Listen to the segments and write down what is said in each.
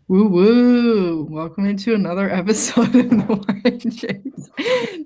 Woo woo! Welcome into another episode of the Wine James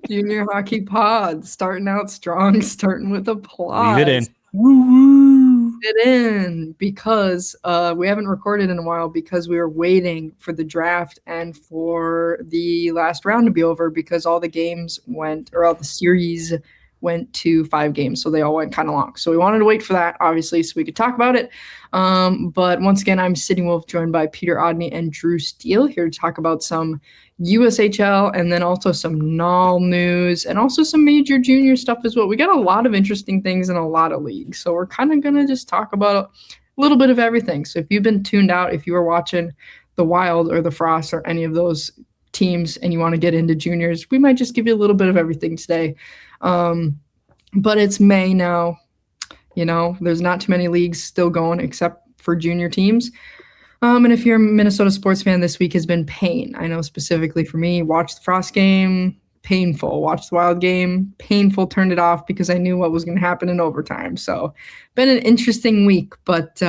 Junior Hockey Pod. Starting out strong, starting with Leave it applause. in. Woo woo. It in because we haven't recorded in a while because we were waiting for the draft and for the last round to be over because all the games went, or all the series went to 5 games, so they all went kind of long. So we wanted to wait for that, obviously, so we could talk about it. But once again, I'm Sydney Wolf, joined by Peter Odney and Drew Steele, here to talk about some USHL and then also some NOL news and also some major junior stuff as well. We got a lot of interesting things in a lot of leagues, so we're kind of going to just talk about a little bit of everything. So if you've been tuned out, if you were watching the Wild or the Frost or any of those teams and you want to get into juniors, we might just give you a little bit of everything today. But it's May now. You know, there's not too many leagues still going except for junior teams. And if you're a Minnesota sports fan, this week has been pain. I know specifically for me, watch the Frost game, painful. Watch the Wild game, painful. Turned it off because I knew what was going to happen in overtime. So been an interesting week, but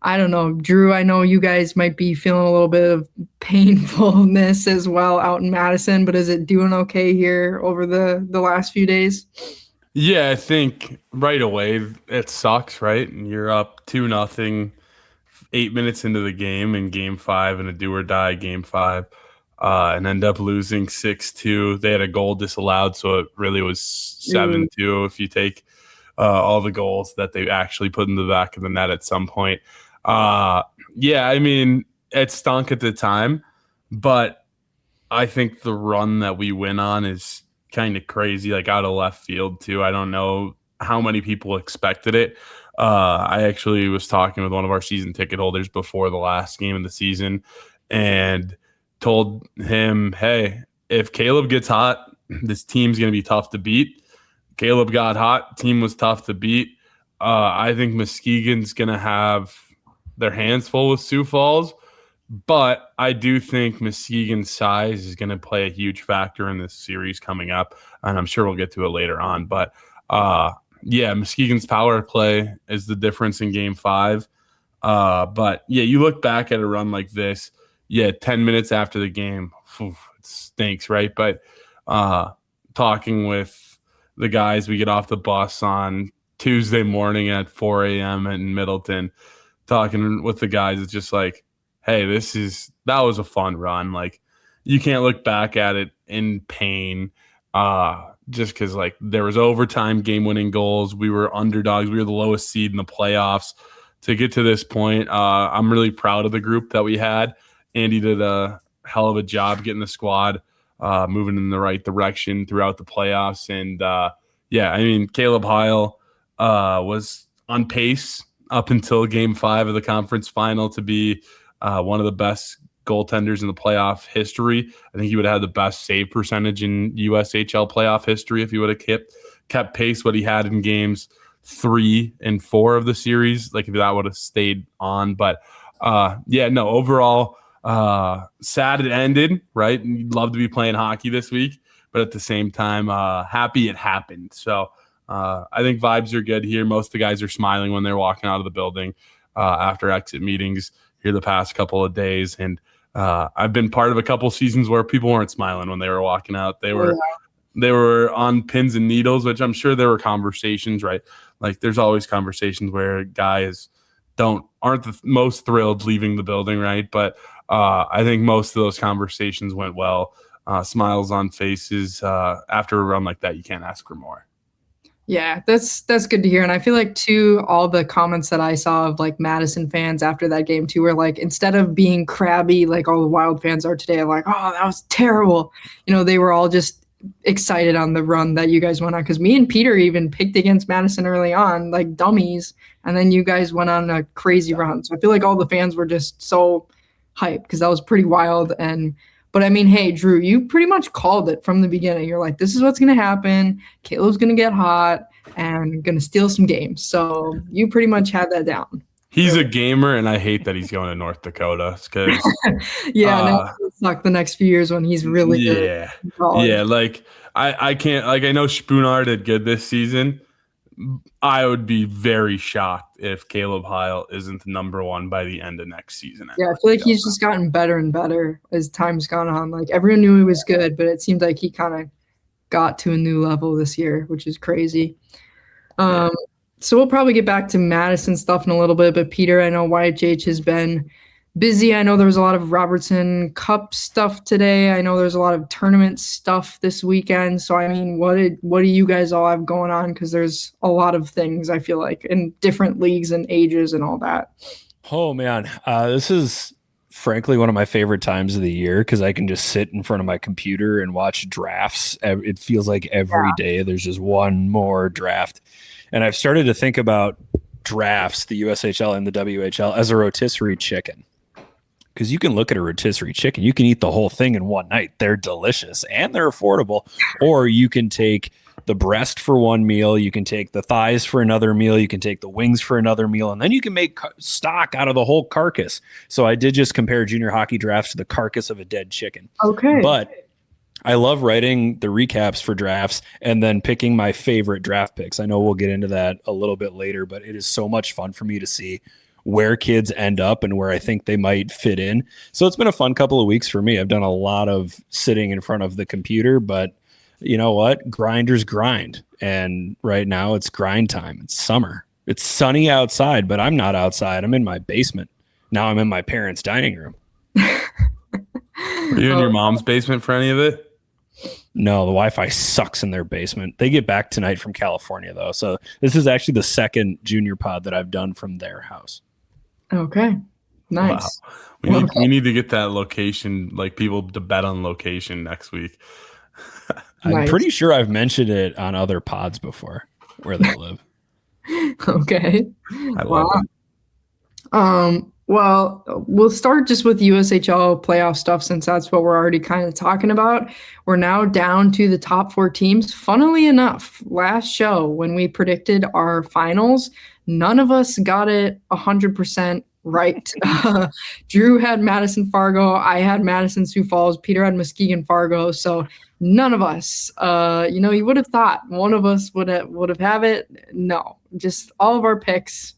I don't know. Drew, I know you guys might be feeling a little bit of painfulness as well out in Madison, but is it doing okay here over the last few days? Yeah, I think right away it sucks, right? And you're up 2-0, 8 minutes into the game in game 5 and a do or die game 5, and end up losing 6-2. They had a goal disallowed, so it really was 7-2 if you take all the goals that they actually put in the back of the net at some point. Yeah, I mean, it stunk at the time, but I think the run that we went on is kind of crazy, like out of left field too. I don't know how many people expected it. I actually was talking with one of our season ticket holders before the last game of the season and told him, hey, if Caleb gets hot, this team's going to be tough to beat. Caleb got hot. Team was tough to beat. I think Muskegon's going to have their hands full with Sioux Falls, but I do think Muskegon's size is going to play a huge factor in this series coming up, and I'm sure we'll get to it later on. But yeah, Muskegon's power play is the difference in game 5. But yeah, you look back at a run like this, 10 minutes after the game, it stinks, right? But talking with the guys, we get off the bus on Tuesday morning at 4 a.m. in Middleton, talking with the guys, it's just like, hey, that was a fun run. Like, you can't look back at it in pain, just because like there was overtime game-winning goals. We were underdogs. We were the lowest seed in the playoffs to get to this point. I'm really proud of the group that we had. Andy did a hell of a job getting the squad moving in the right direction throughout the playoffs. And yeah, I mean, Caleb Heil was on pace up until game 5 of the conference final to be one of the best goaltenders in the playoff history. I think he would have had the best save percentage in USHL playoff history if he would have kept pace what he had in games 3 and 4 of the series, like if that would have stayed on. But yeah, no, overall, sad it ended, right? And you'd love to be playing hockey this week, but at the same time, happy it happened. So I think vibes are good here. Most of the guys are smiling when they're walking out of the building after exit meetings here the past couple of days. And I've been part of a couple seasons where people weren't smiling when they were walking out. They were on pins and needles, which I'm sure there were conversations, right? Like there's always conversations where guys aren't the most thrilled leaving the building, right? But I think most of those conversations went well. Smiles on faces after a run like that. You can't ask for more. Yeah, that's good to hear. And I feel like too, all the comments that I saw of like Madison fans after that game too were like, instead of being crabby like all the Wild fans are today, like, oh, that was terrible. You know, they were all just excited on the run that you guys went on, because me and Peter even picked against Madison early on like dummies, and then you guys went on a crazy run. So I feel like all the fans were just so hyped because that was pretty wild. But I mean, hey, Drew, you pretty much called it from the beginning. You're like, this is what's going to happen. Caleb's going to get hot and going to steal some games. So you pretty much had that down. He's a gamer, and I hate that he's going to North Dakota. Because yeah, now it's suck the next few years when he's really good. Yeah. Like I can't, like I know Spooner did good this season. I would be very shocked if Caleb Heil isn't the number one by the end of next season. Yeah, I feel like he's just gotten better and better as time's gone on. Like everyone knew he was good, but it seemed like he kind of got to a new level this year, which is crazy. Yeah. So we'll probably get back to Madison stuff in a little bit, but Peter, I know YHH has been busy. I know there was a lot of Robertson Cup stuff today. I know there's a lot of tournament stuff this weekend. So I mean, what do you guys all have going on? Because there's a lot of things I feel like in different leagues and ages and all that. Oh man, this is frankly one of my favorite times of the year because I can just sit in front of my computer and watch drafts. It feels like every day there's just one more draft. And I've started to think about drafts, the USHL and the WHL, as a rotisserie chicken. Because you can look at a rotisserie chicken, you can eat the whole thing in one night. They're delicious and they're affordable. Or you can take the breast for one meal, you can take the thighs for another meal, you can take the wings for another meal, and then you can make stock out of the whole carcass. So I did just compare junior hockey drafts to the carcass of a dead chicken. Okay. But I love writing the recaps for drafts and then picking my favorite draft picks. I know we'll get into that a little bit later, but it is so much fun for me to see where kids end up and where I think they might fit in. So it's been a fun couple of weeks for me. I've done a lot of sitting in front of the computer, but you know what? Grinders grind. And right now it's grind time. It's summer. It's sunny outside, but I'm not outside. I'm in my basement. Now I'm in my parents' dining room. Were you in your mom's basement for any of it? No, the Wi-Fi sucks in their basement. They get back tonight from California, though. So this is actually the second junior pod that I've done from their house. Okay. Nice. Wow. We need to get that location, like people to bet on location next week. I'm pretty sure I've mentioned it on other pods before where they live. Okay. I love it. Well, we'll start just with USHL playoff stuff since that's what we're already kind of talking about. We're now down to the top 4 teams. Funnily enough, last show when we predicted our finals, none of us got it 100% right. Drew had Madison Fargo. I had Madison Sioux Falls. Peter had Muskegon Fargo. So none of us, you would have thought one of us would have it. No, just all of our picks.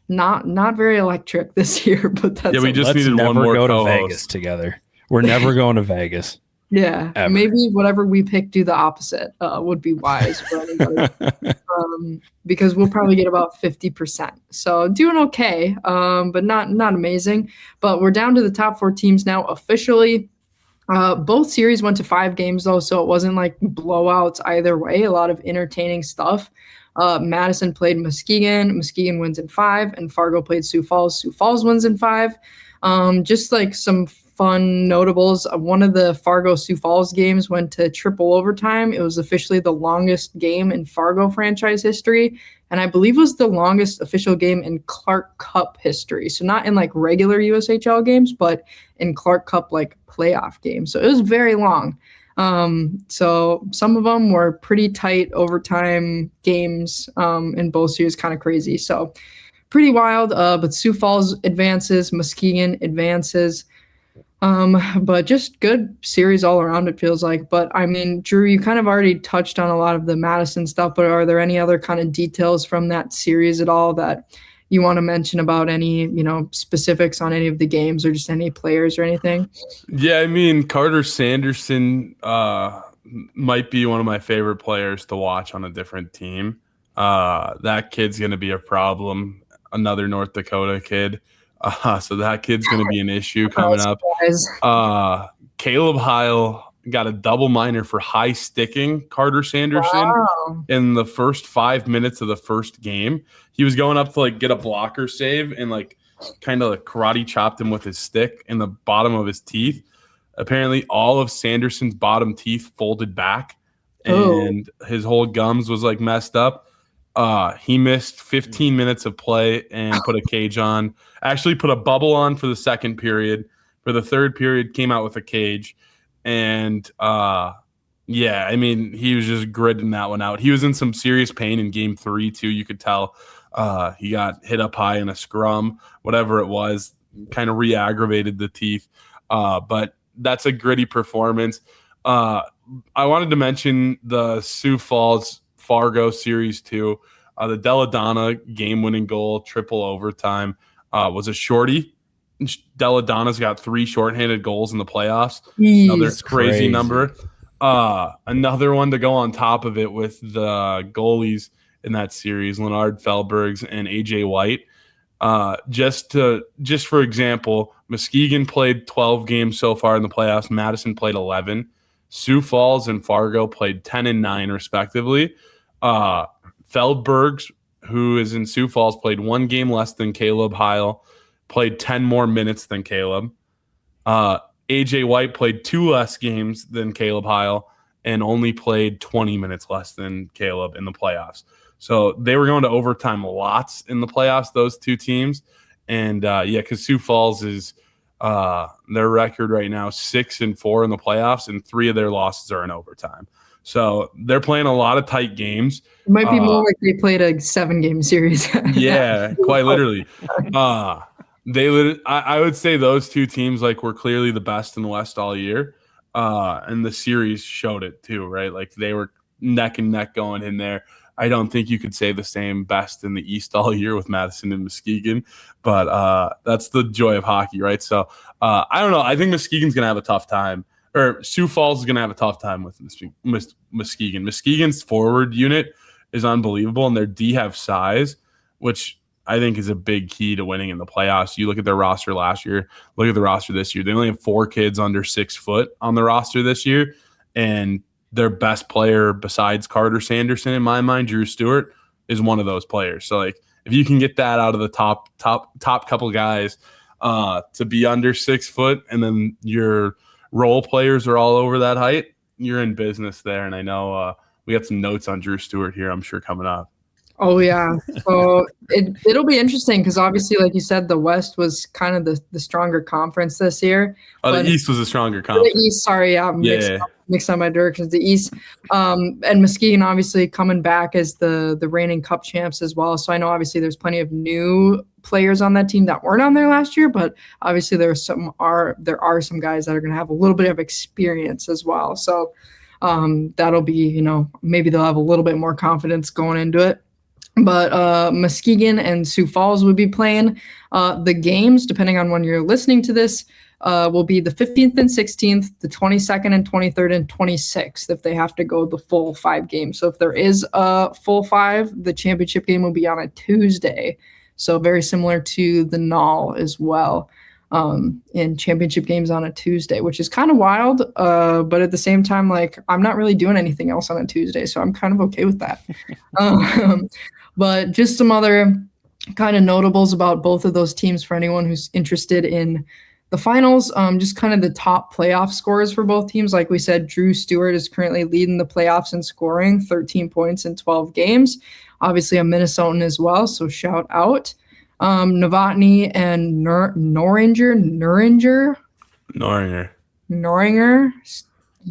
Not very electric this year, but that's we just needed one more go to co-host. Vegas together. We're never going to Vegas. Yeah, ever. Maybe whatever we pick, do the opposite would be wise for anybody. Because we'll probably get about 50%. So doing okay, but not amazing. But we're down to the top 4 teams now officially. Both series went to 5 games though, so it wasn't like blowouts either way. A lot of entertaining stuff. Madison played Muskegon. Muskegon wins in 5, and Fargo played Sioux Falls. Sioux Falls wins in 5. Just like some fun notables. One of the Fargo Sioux Falls games went to triple overtime. It was officially the longest game in Fargo franchise history, and I believe was the longest official game in Clark Cup history. So not in like regular USHL games, but in Clark Cup like playoff games. So it was very long. So some of them were pretty tight overtime games in both series, kind of crazy. So pretty wild, but Sioux Falls advances, Muskegon advances. But just good series all around, it feels like. But I mean, Drew, you kind of already touched on a lot of the Madison stuff, but are there any other kind of details from that series at all that you want to mention about any, specifics on any of the games or just any players or anything? Yeah, I mean, Carter Sanderson might be one of my favorite players to watch on a different team. That kid's going to be a problem. Another North Dakota kid. So that kid's going to be an issue coming up. Caleb Heil got a double minor for high sticking Carter Sanderson in the first 5 minutes of the first game. He was going up to like get a blocker save and like kind of karate chopped him with his stick in the bottom of his teeth. Apparently all of Sanderson's bottom teeth folded back and his whole gums was like messed up. He missed 15 minutes of play and put a cage on. Actually put a bubble on for the second period. For the third period, came out with a cage. And, yeah, I mean, he was just gritting that one out. He was in some serious pain in game 3, too. You could tell he got hit up high in a scrum, whatever it was, kind of re-aggravated the teeth. But that's a gritty performance. I wanted to mention the Sioux Falls Fargo series, too. The Deladonna game-winning goal, triple overtime, was a shorty. Deladonna's got 3 shorthanded goals in the playoffs. Another Jeez. crazy number. Another one to go on top of it with the goalies in that series, Leonard Felbergs and AJ White. Just for example, Muskegon played 12 games so far in the playoffs. Madison played 11. Sioux Falls and Fargo played 10 and 9 respectively. Feldbergs, who is in Sioux Falls, played 1 game less than Caleb Heil, played 10 more minutes than Caleb. AJ White played 2 less games than Caleb Heil and only played 20 minutes less than Caleb in the playoffs. So they were going to overtime lots in the playoffs, those 2 teams. And because Sioux Falls is their record right now 6-4 in the playoffs, and 3 of their losses are in overtime. So they're playing a lot of tight games. It might be more like they played a 7-game series. Yeah, quite literally. I would say those 2 teams were clearly the best in the West all year. And the series showed it too, right? Like they were neck and neck going in there. I don't think you could say the same best in the East all year with Madison and Muskegon, but that's the joy of hockey, right? So I don't know. I think Muskegon's going to have a tough time, or Sioux Falls is going to have a tough time with Muskegon. Muskegon's forward unit is unbelievable, and their D have size, which I think is a big key to winning in the playoffs. You look at their roster last year, look at the roster this year. They only have 4 kids under 6 foot on the roster this year, and their best player besides Carter Sanderson, in my mind, Drew Stewart, is one of those players. So, if you can get that out of the top couple guys to be under 6 foot, and then your role players are all over that height, you're in business there. And I know we got some notes on Drew Stewart here, I'm sure, coming up. Oh, yeah. So it'll be interesting because obviously, like you said, the West was kind of the stronger conference this year. The East was a stronger conference. The East, sorry, mixed up my directions. The East, and Muskegon obviously coming back as the reigning Cup champs as well. So I know obviously there's plenty of new players on that team that weren't on there last year, but obviously there are some guys that are going to have a little bit of experience as well. So that'll be, maybe they'll have a little bit more confidence going into it. But Muskegon and Sioux Falls would be playing. The games, depending on when you're listening to this, will be the 15th and 16th, the 22nd and 23rd and 26th if they have to go the full 5 games. So if there is a full 5, the championship game will be on a Tuesday. So very similar to the NAL as well. In championship games on a Tuesday, which is kind of wild. But at the same time, I'm not really doing anything else on a Tuesday, so I'm kind of okay with that. But just some other kind of notables about both of those teams for anyone who's interested in the finals. Just kind of the top playoff scores for both teams. Like we said, Drew Stewart is currently leading the playoffs in scoring, 13 points in 12 games. Obviously a Minnesotan as well, so shout out. Novotny and Noringer.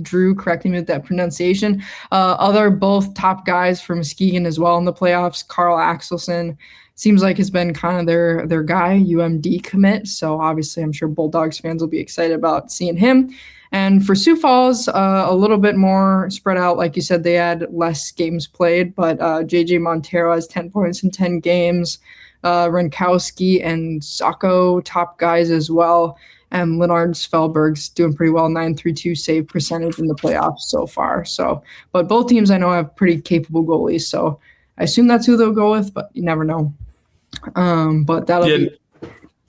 Drew, correcting me with that pronunciation. Other both top guys for Muskegon as well in the playoffs. Carl Axelson seems like has been kind of their guy, UMD commit. So obviously I'm sure Bulldogs fans will be excited about seeing him. And for Sioux Falls, a little bit more spread out. Like you said, they had less games played, but JJ Montero has 10 points in 10 games. Renkowski and Sacco, top guys as well. And Leonard Svelberg's doing pretty well, 932 save percentage in the playoffs so far. So, but both teams I know have pretty capable goalies. So I assume that's who they'll go with, but you never know. But that'll be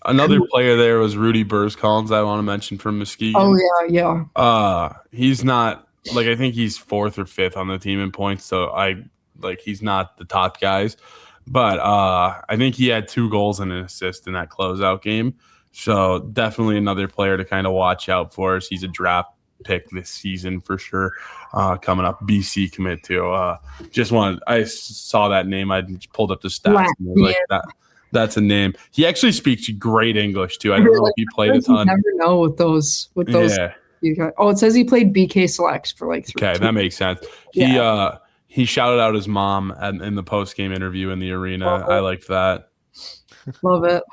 another player there was Rudy Burzcollins I want to mention from Muskegon. Oh yeah. He's not I think he's 4th or 5th on the team in points. So he's not the top guys. But I think he had 2 goals and an assist in that closeout game. So definitely another player to kind of watch out for. He's a draft pick this season for sure. Coming up, BC commit too. I saw that name. I pulled up the stats. That's a name. He actually speaks great English too. I don't know if he played a ton. You never know with those. Yeah. It says he played BK Selects for 3 Okay, that makes sense. Yeah. He shouted out his mom in the post-game interview in the arena. I liked that. Love it.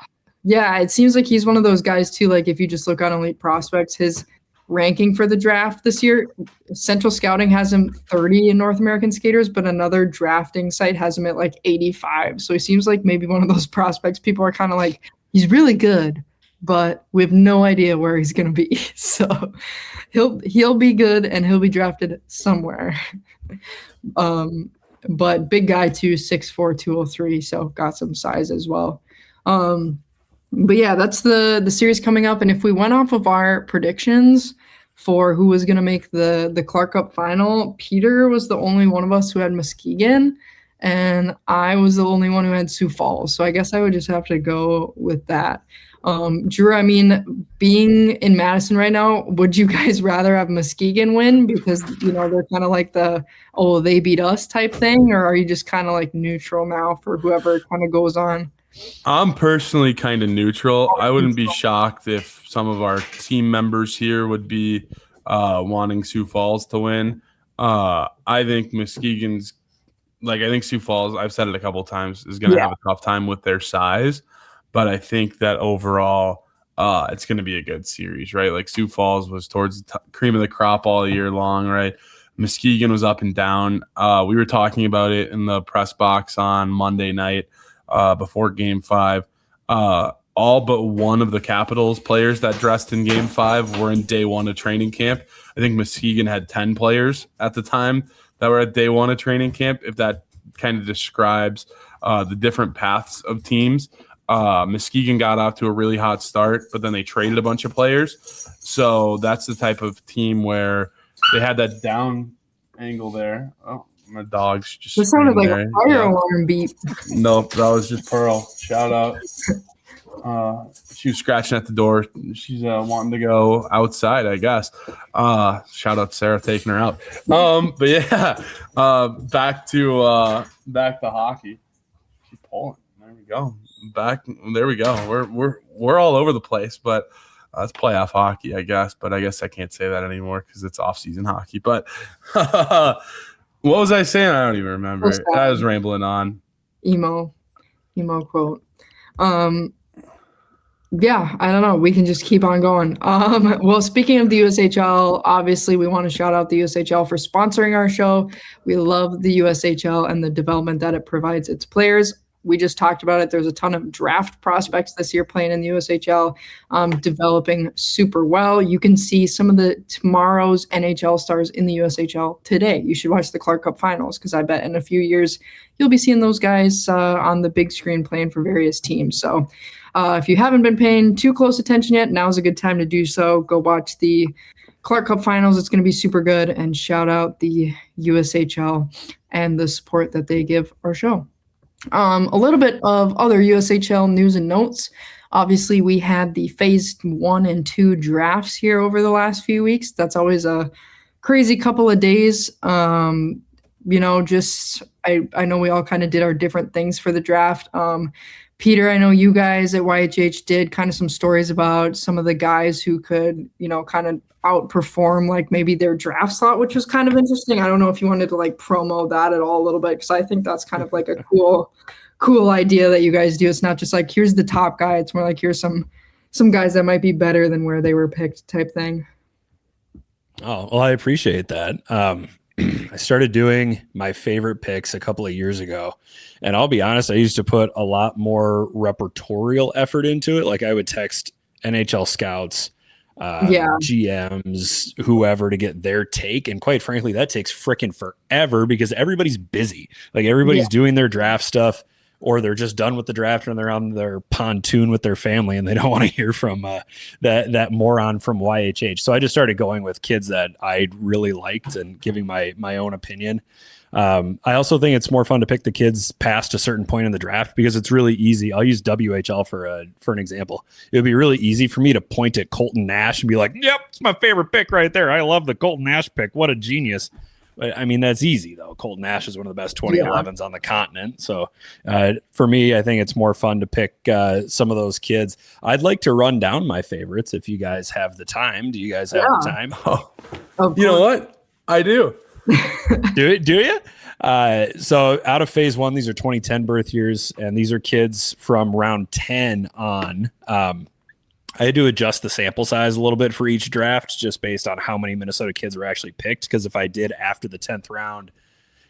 Yeah, it seems like he's one of those guys too. If you just look on Elite Prospects, his ranking for the draft this year. Central Scouting has him 30 in North American skaters, but another drafting site has him at like 85. So he seems like maybe one of those prospects people are kind of like, he's really good, but we have no idea where he's going to be. So he'll be good and he'll be drafted somewhere. But big guy too, 6'4", 203, so got some size as well. But yeah, that's the series coming up. And if we went off of our predictions for who was going to make the Clark Cup final, Peter was the only one of us who had Muskegon, and I was the only one who had Sioux Falls. So I guess I would just have to go with that. Drew, I mean, being in Madison right now, would you guys rather have Muskegon win because, you know, they're kind of like the, oh, they beat us type thing, or are you just kind of like neutral now for whoever kind of goes on? I'm personally kind of neutral. I wouldn't be shocked if some of our team members here would be wanting Sioux Falls to win. I think Muskegon's, I think Sioux Falls, I've said it a couple times, is going to have a tough time with their size. But I think that overall, it's going to be a good series, right? Like Sioux Falls was towards the cream of the crop all year long, right? Muskegon was up and down. We were talking about it in the press box on Monday night before Game 5. All but one of the Capitals players that dressed in Game 5 were in day one of training camp. I think Muskegon had 10 players at the time that were at day one of training camp, if that kind of describes the different paths of teams. Muskegon got off to a really hot start, but then they traded a bunch of players. So that's the type of team where they had that down angle there. Oh, my dog's just. It sounded like a fire alarm beep. Nope, that was just Pearl. Shout out. She was scratching at the door. She's wanting to go outside, I guess. Shout out to Sarah taking her out. But yeah, back to hockey. She's pulling. There we go. There we go. We're all over the place, but it's playoff hockey, I guess. But I guess I can't say that anymore because it's off-season hockey. But what was I saying? I don't even remember. I was rambling on. Emo quote. Yeah, I don't know. We can just keep on going. Well, speaking of the USHL, obviously we want to shout out the USHL for sponsoring our show. We love the USHL and the development that it provides its players. We just talked about it. There's a ton of draft prospects this year playing in the USHL, developing super well. You can see some of the tomorrow's NHL stars in the USHL today. You should watch the Clark Cup finals because I bet in a few years you'll be seeing those guys on the big screen playing for various teams. So if you haven't been paying too close attention yet, now's a good time to do so. Go watch the Clark Cup finals. It's going to be super good. And shout out the USHL and the support that they give our show. A little bit of other USHL news and notes. Obviously, we had the phase 1 and 2 drafts here over the last few weeks. That's always a crazy couple of days. I know we all kind of did our different things for the draft. Peter, I know you guys at YHH did kind of some stories about some of the guys who could, kind of outperform like maybe their draft slot, which was kind of interesting. I don't know if you wanted to like promo that at all a little bit, because I think that's kind of like a cool idea that you guys do. It's not just like, here's the top guy. It's more like, here's some guys that might be better than where they were picked type thing. Oh, well, I appreciate that. I started doing my favorite picks a couple of years ago. And I'll be honest, I used to put a lot more repertorial effort into it. Like I would text NHL scouts, GMs, whoever to get their take. And quite frankly, that takes freaking forever because everybody's busy. Like everybody's doing their draft stuff, or they're just done with the draft and they're on their pontoon with their family and they don't want to hear from that moron from YHH. So I just started going with kids that I really liked and giving my own opinion. I also think it's more fun to pick the kids past a certain point in the draft because it's really easy. I'll use WHL for an example. It would be really easy for me to point at Colton Nash and be like, yep, it's my favorite pick right there. I love the Colton Nash pick. What a genius. I mean, that's easy, though. Colton Nash is one of the best 2011s on the continent. So for me, I think it's more fun to pick some of those kids. I'd like to run down my favorites if you guys have the time. Do you guys have the time? Oh, you know what? I do. Do you? So out of phase 1, these are 2010 birth years, and these are kids from round 10 on. I had to adjust the sample size a little bit for each draft just based on how many Minnesota kids were actually picked. Because if I did after the 10th round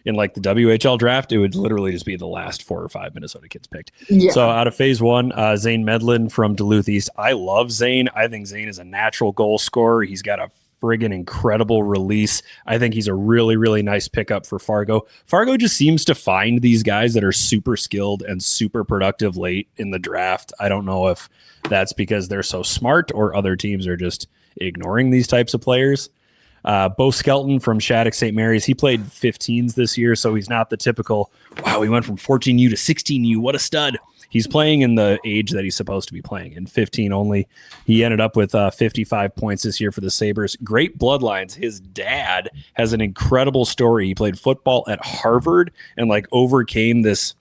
in like the WHL draft, it would literally just be the last 4 or 5 Minnesota kids picked. Yeah. So out of phase one, Zane Medlin from Duluth East. I love Zane. I think Zane is a natural goal scorer. He's got a friggin' incredible release. I think he's a really, really nice pickup for Fargo. Fargo just seems to find these guys that are super skilled and super productive late in the draft. I don't know if that's because they're so smart or other teams are just ignoring these types of players. Bo Skelton from Shattuck St. Mary's. He played 15s this year, so he's not the typical, wow, he went from 14U to 16U. What a stud. He's playing in the age that he's supposed to be playing, in 15 only. He ended up with 55 points this year for the Sabres. Great bloodlines. His dad has an incredible story. He played football at Harvard and like overcame this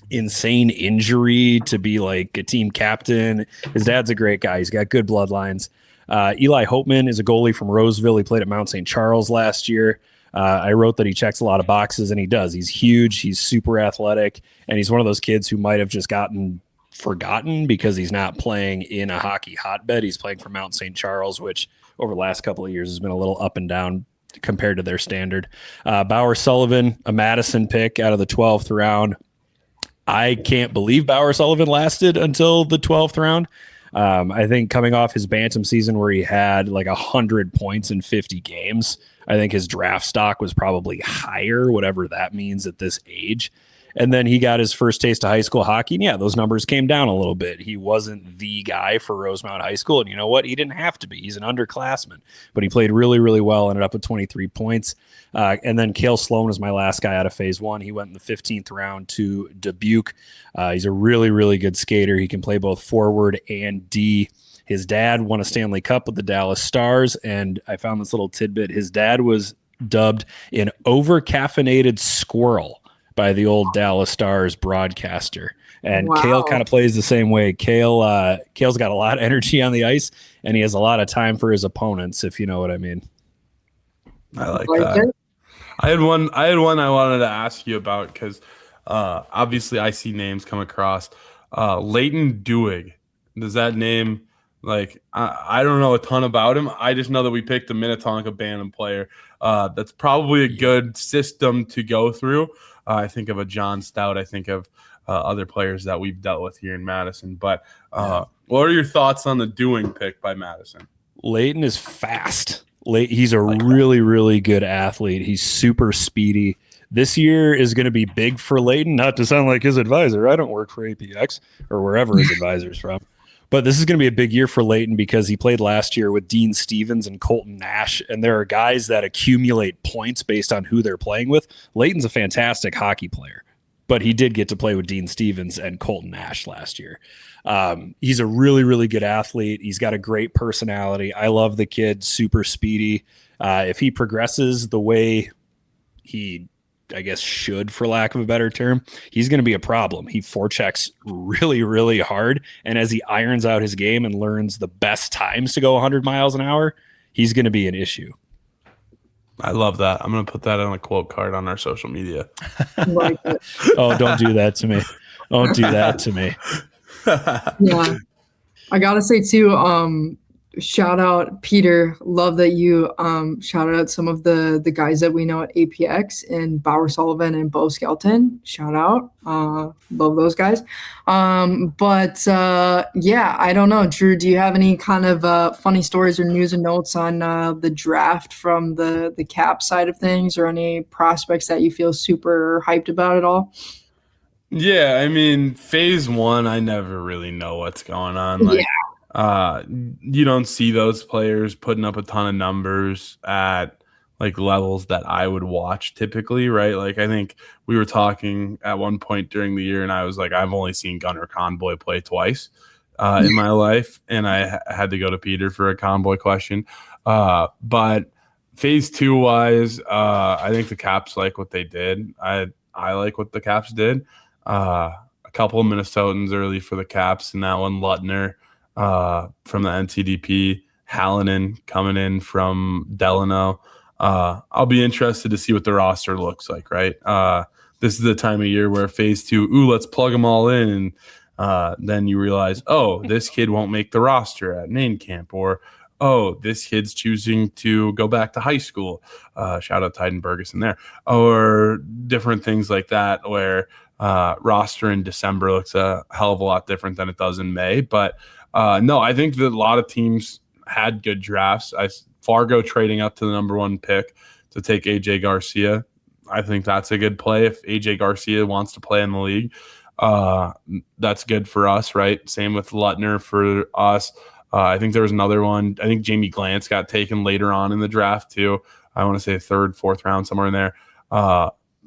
insane injury to be like a team captain. His dad's a great guy. He's got good bloodlines. Eli Hopeman is a goalie from Roseville. He played at Mount St. Charles last year. I wrote that he checks a lot of boxes, and he does. He's huge. He's super athletic, and he's one of those kids who might have just gotten forgotten because he's not playing in a hockey hotbed. He's playing for Mount St. Charles, which over the last couple of years has been a little up and down compared to their standard. Bauer Sullivan, a Madison pick out of the 12th round. I can't believe Bauer Sullivan lasted until the 12th round. I think coming off his Bantam season where he had like 100 points in 50 games, I think his draft stock was probably higher, whatever that means at this age. And then he got his first taste of high school hockey. And yeah, those numbers came down a little bit. He wasn't the guy for Rosemount High School. And you know what? He didn't have to be. He's an underclassman. But he played really, really well, ended up with 23 points. And then Cale Sloan is my last guy out of phase one. He went in the 15th round to Dubuque. He's a really, really good skater. He can play both forward and D. His dad won a Stanley Cup with the Dallas Stars. And I found this little tidbit. His dad was dubbed an over-caffeinated squirrel by the old Dallas Stars broadcaster. And wow. Cale kind of plays the same way. Cale's got a lot of energy on the ice, and he has a lot of time for his opponents, if you know what I mean. I like that. I had one I wanted to ask you about because obviously I see names come across. Leighton Duig. Does that name, like, I don't know a ton about him. I just know that we picked a Minnetonka Bantam player. That's probably a good system to go through. I think of a John Stout. I think of other players that we've dealt with here in Madison. But what are your thoughts on the Doing pick by Madison? Leighton is fast. He's a really, really good athlete. He's super speedy. This year is going to be big for Leighton, not to sound like his advisor. I don't work for APX or wherever his advisor's from. But this is going to be a big year for Leighton because he played last year with Dean Stevens and Colton Nash, and there are guys that accumulate points based on who they're playing with. Leighton's a fantastic hockey player, but he did get to play with Dean Stevens and Colton Nash last year. He's a really, really good athlete. He's got a great personality. I love the kid, super speedy. If he progresses the way he I guess should, for lack of a better term, he's going to be a problem. He forechecks really, really hard. And as he irons out his game and learns the best times to go 100 miles an hour, he's going to be an issue. I love that. I'm going to put that on a quote card on our social media. Oh, don't do that to me. Don't do that to me. Yeah. I got to say too, shout out Peter. Love that you shouted out some of the guys that we know at APX and Bauer Sullivan and Bo Skelton. Shout out. Love those guys. Yeah, I don't know. Drew, do you have any kind of funny stories or news and notes on the draft from the Cap side of things, or any prospects that you feel super hyped about at all? Yeah, I mean, phase one, I never really know what's going on. Like, you don't see those players putting up a ton of numbers at like levels that I would watch typically, right? Like, I think we were talking at one point during the year, and I was like, I've only seen Gunnar Conboy play twice in my life, and I had to go to Peter for a Conboy question. But phase two wise, I think the Caps like what they did. I like what the Caps did. A couple of Minnesotans early for the Caps, and that one Lutner from the NTDP, Hallinan coming in from Delano. I'll be interested to see what the roster looks like, right? This is the time of year where phase two, let's plug them all in. And then you realize, oh, this kid won't make the roster at main camp, or oh, this kid's choosing to go back to high school. Shout out Tyden Bergeson there, or different things like that, where roster in December looks a hell of a lot different than it does in May. But no, I think that a lot of teams had good drafts. Fargo trading up to the number 1 pick to take AJ Garcia. I think that's a good play. If AJ Garcia wants to play in the league, that's good for us, right? Same with Lutner for us. I think there was another one. I think Jamie Glantz got taken later on in the draft too. I want to say 3rd, 4th round, somewhere in there.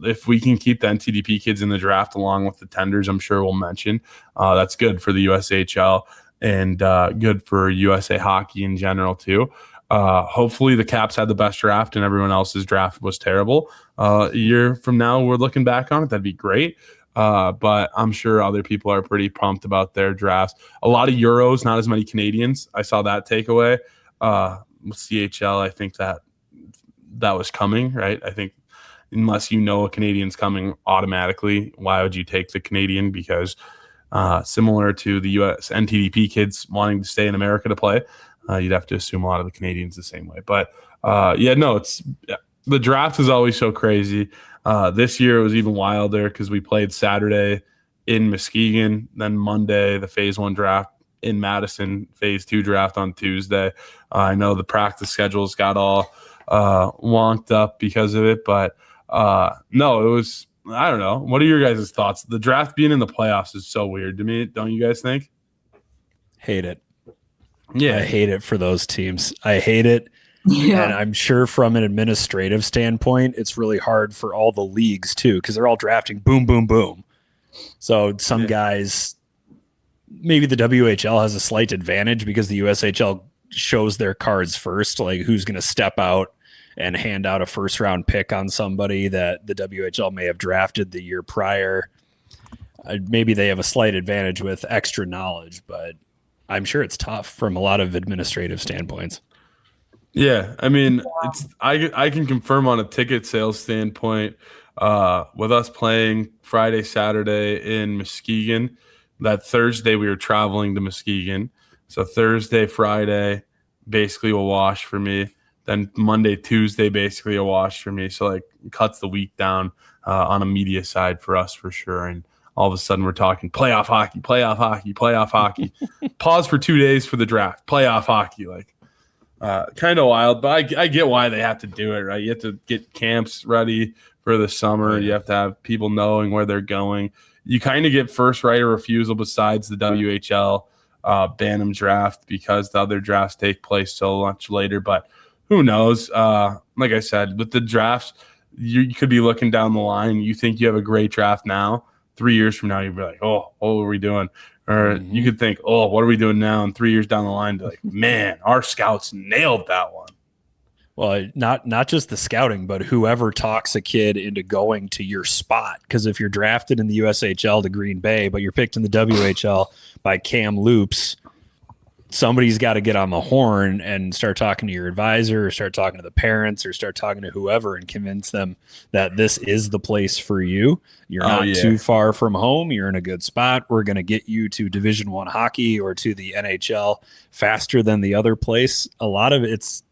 If we can keep the NTDP kids in the draft along with the tenders, I'm sure we'll mention. That's good for the USHL and good for USA hockey in general too. Hopefully the Caps had the best draft and everyone else's draft was terrible. A year from now, we're looking back on it. That'd be great. But I'm sure other people are pretty pumped about their drafts. A lot of Euros, not as many Canadians. I saw that takeaway. CHL, I think that was coming, right? I think unless you know a Canadian's coming automatically, why would you take the Canadian? Because similar to the US NTDP kids wanting to stay in America to play, you'd have to assume a lot of the Canadians the same way. But the draft is always so crazy. This year it was even wilder because we played Saturday in Muskegon, then Monday the Phase 1 draft in Madison, Phase 2 draft on Tuesday. I know the practice schedules got all wonked up because of it, but no, it was, I don't know. What are your guys' thoughts? The draft being in the playoffs is so weird to me. Don't you guys think? Hate it. Yeah. I hate it for those teams. I hate it. Yeah. And I'm sure from an administrative standpoint, it's really hard for all the leagues too, because they're all drafting boom, boom, boom. So some guys, maybe the WHL has a slight advantage because the USHL shows their cards first, like who's going to step out and hand out a 1st round pick on somebody that the WHL may have drafted the year prior. Maybe they have a slight advantage with extra knowledge, but I'm sure it's tough from a lot of administrative standpoints. Yeah, I mean, I can confirm on a ticket sales standpoint, with us playing Friday, Saturday in Muskegon, that Thursday we were traveling to Muskegon. So Thursday, Friday, basically a wash for me. Then Monday, Tuesday, basically a wash for me. So like cuts the week down on a media side for us for sure. And all of a sudden we're talking playoff hockey, playoff hockey, playoff hockey. Pause for 2 days for the draft, playoff hockey. Like, kind of wild, but I get why they have to do it, right? You have to get camps ready for the summer. You have to have people knowing where they're going. You kind of get first right of refusal besides the WHL Bantam draft because the other drafts take place so much later. But who knows? Like I said, with the drafts, you could be looking down the line. You think you have a great draft now. 3 years from now, you'd be like, oh, what are we doing? Or you could think, oh, what are we doing now? And 3 years down the line, be like, man, our scouts nailed that one. Well, not just the scouting, but whoever talks a kid into going to your spot. Because if you're drafted in the USHL to Green Bay, but you're picked in the WHL by Cam Loops, somebody's got to get on the horn and start talking to your advisor or start talking to the parents or start talking to whoever and convince them that this is the place for you. You're not too far from home. You're in a good spot. We're going to get you to Division I hockey or to the NHL faster than the other place. A lot of it's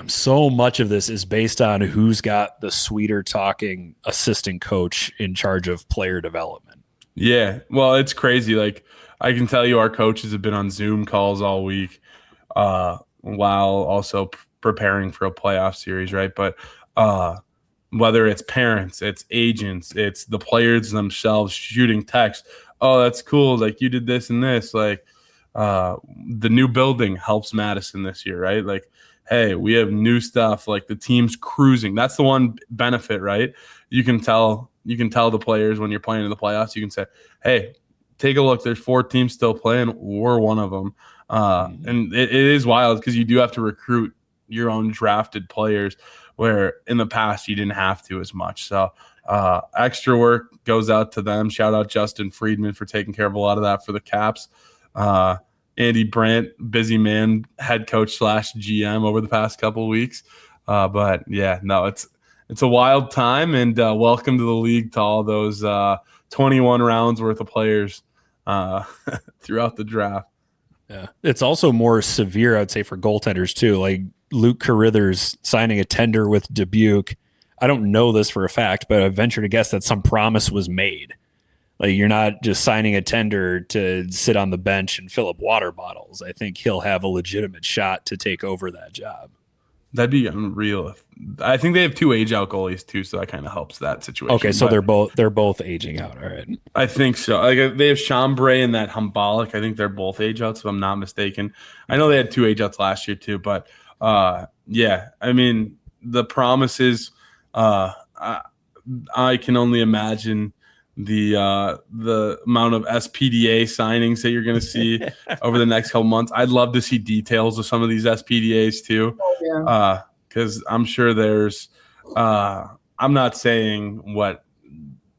so much of this is based on who's got the sweeter talking assistant coach in charge of player development. Yeah. Well, it's crazy. Like, I can tell you our coaches have been on Zoom calls all week while also preparing for a playoff series, right? But whether it's parents, it's agents, it's the players themselves shooting text. Oh, that's cool. Like, you did this and this. Like, the new building helps Madison this year, right? Like, hey, we have new stuff. Like, the team's cruising. That's the one benefit, right? You can tell the players when you're playing in the playoffs, you can say, hey, take a look. There's 4 teams still playing. We're one of them. And it is wild because you do have to recruit your own drafted players where in the past you didn't have to as much. So extra work goes out to them. Shout out Justin Friedman for taking care of a lot of that for the Caps. Andy Brandt, busy man, head coach / GM over the past couple of weeks. But yeah, no, it's a wild time, and welcome to the league to all those 21 rounds worth of players throughout the draft. Yeah, it's also more severe, I'd say, for goaltenders too. Like Luke Carruthers signing a tender with Dubuque. I don't know this for a fact, but I venture to guess that some promise was made. Like you're not just signing a tender to sit on the bench and fill up water bottles. I think he'll have a legitimate shot to take over that job. That'd be unreal. I think they have 2 age-out goalies too, so that kind of helps that situation. Okay, so they're both aging out. All right, I think so. Like they have Chambray and that Humbalik. I think they're both age-outs, if I'm not mistaken. I know they had 2 age-outs last year too, but yeah. I mean, the promises. I can only imagine the amount of SPDA signings that you're going to see over the next couple months. I'd love to see details of some of these SPDAs too, because I'm sure there's. I'm not saying what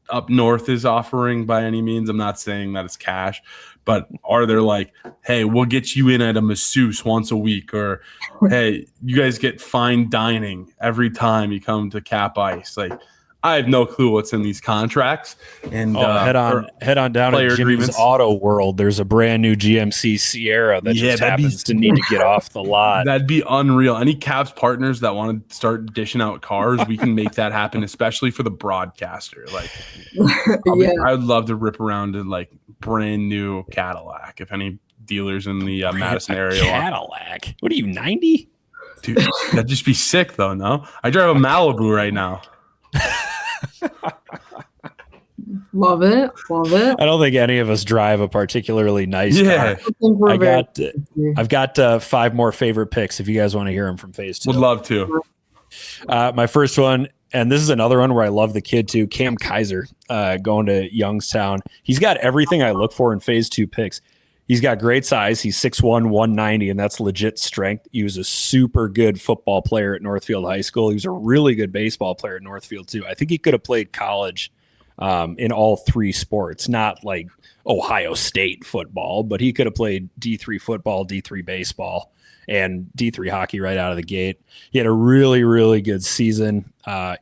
up north is offering by any means. I'm not saying that it's cash, but are there like, hey, we'll get you in at a masseuse once a week, or hey, you guys get fine dining every time you come to Cap Ice, like. I have no clue what's in these contracts. And head on down to Jimmy's agreements. Auto World. There's a brand new GMC Sierra that just happens to need to get off the lot. That'd be unreal. Any Caps partners that want to start dishing out cars, we can make that happen, especially for the broadcaster. Like, I'd love to rip around in like brand new Cadillac. If any dealers in the Madison area, Cadillac. What are you, 90? Dude, that'd just be sick though. No, I drive a Malibu right now. Love it. I don't think any of us drive a particularly nice car. I've got 5 more favorite picks if you guys want to hear them from phase 2. Would love to. My first one, and this is another one where I love the kid too, Cam Kaiser, going to Youngstown. He's got everything I look for in phase 2 picks. He's got great size. He's 6'1", 190, and that's legit strength. He was a super good football player at Northfield High School. He was a really good baseball player at Northfield, too. I think he could have played college in all 3 sports, not like Ohio State football, but he could have played D3 football, D3 baseball, and D3 hockey right out of the gate. He had a really, really good season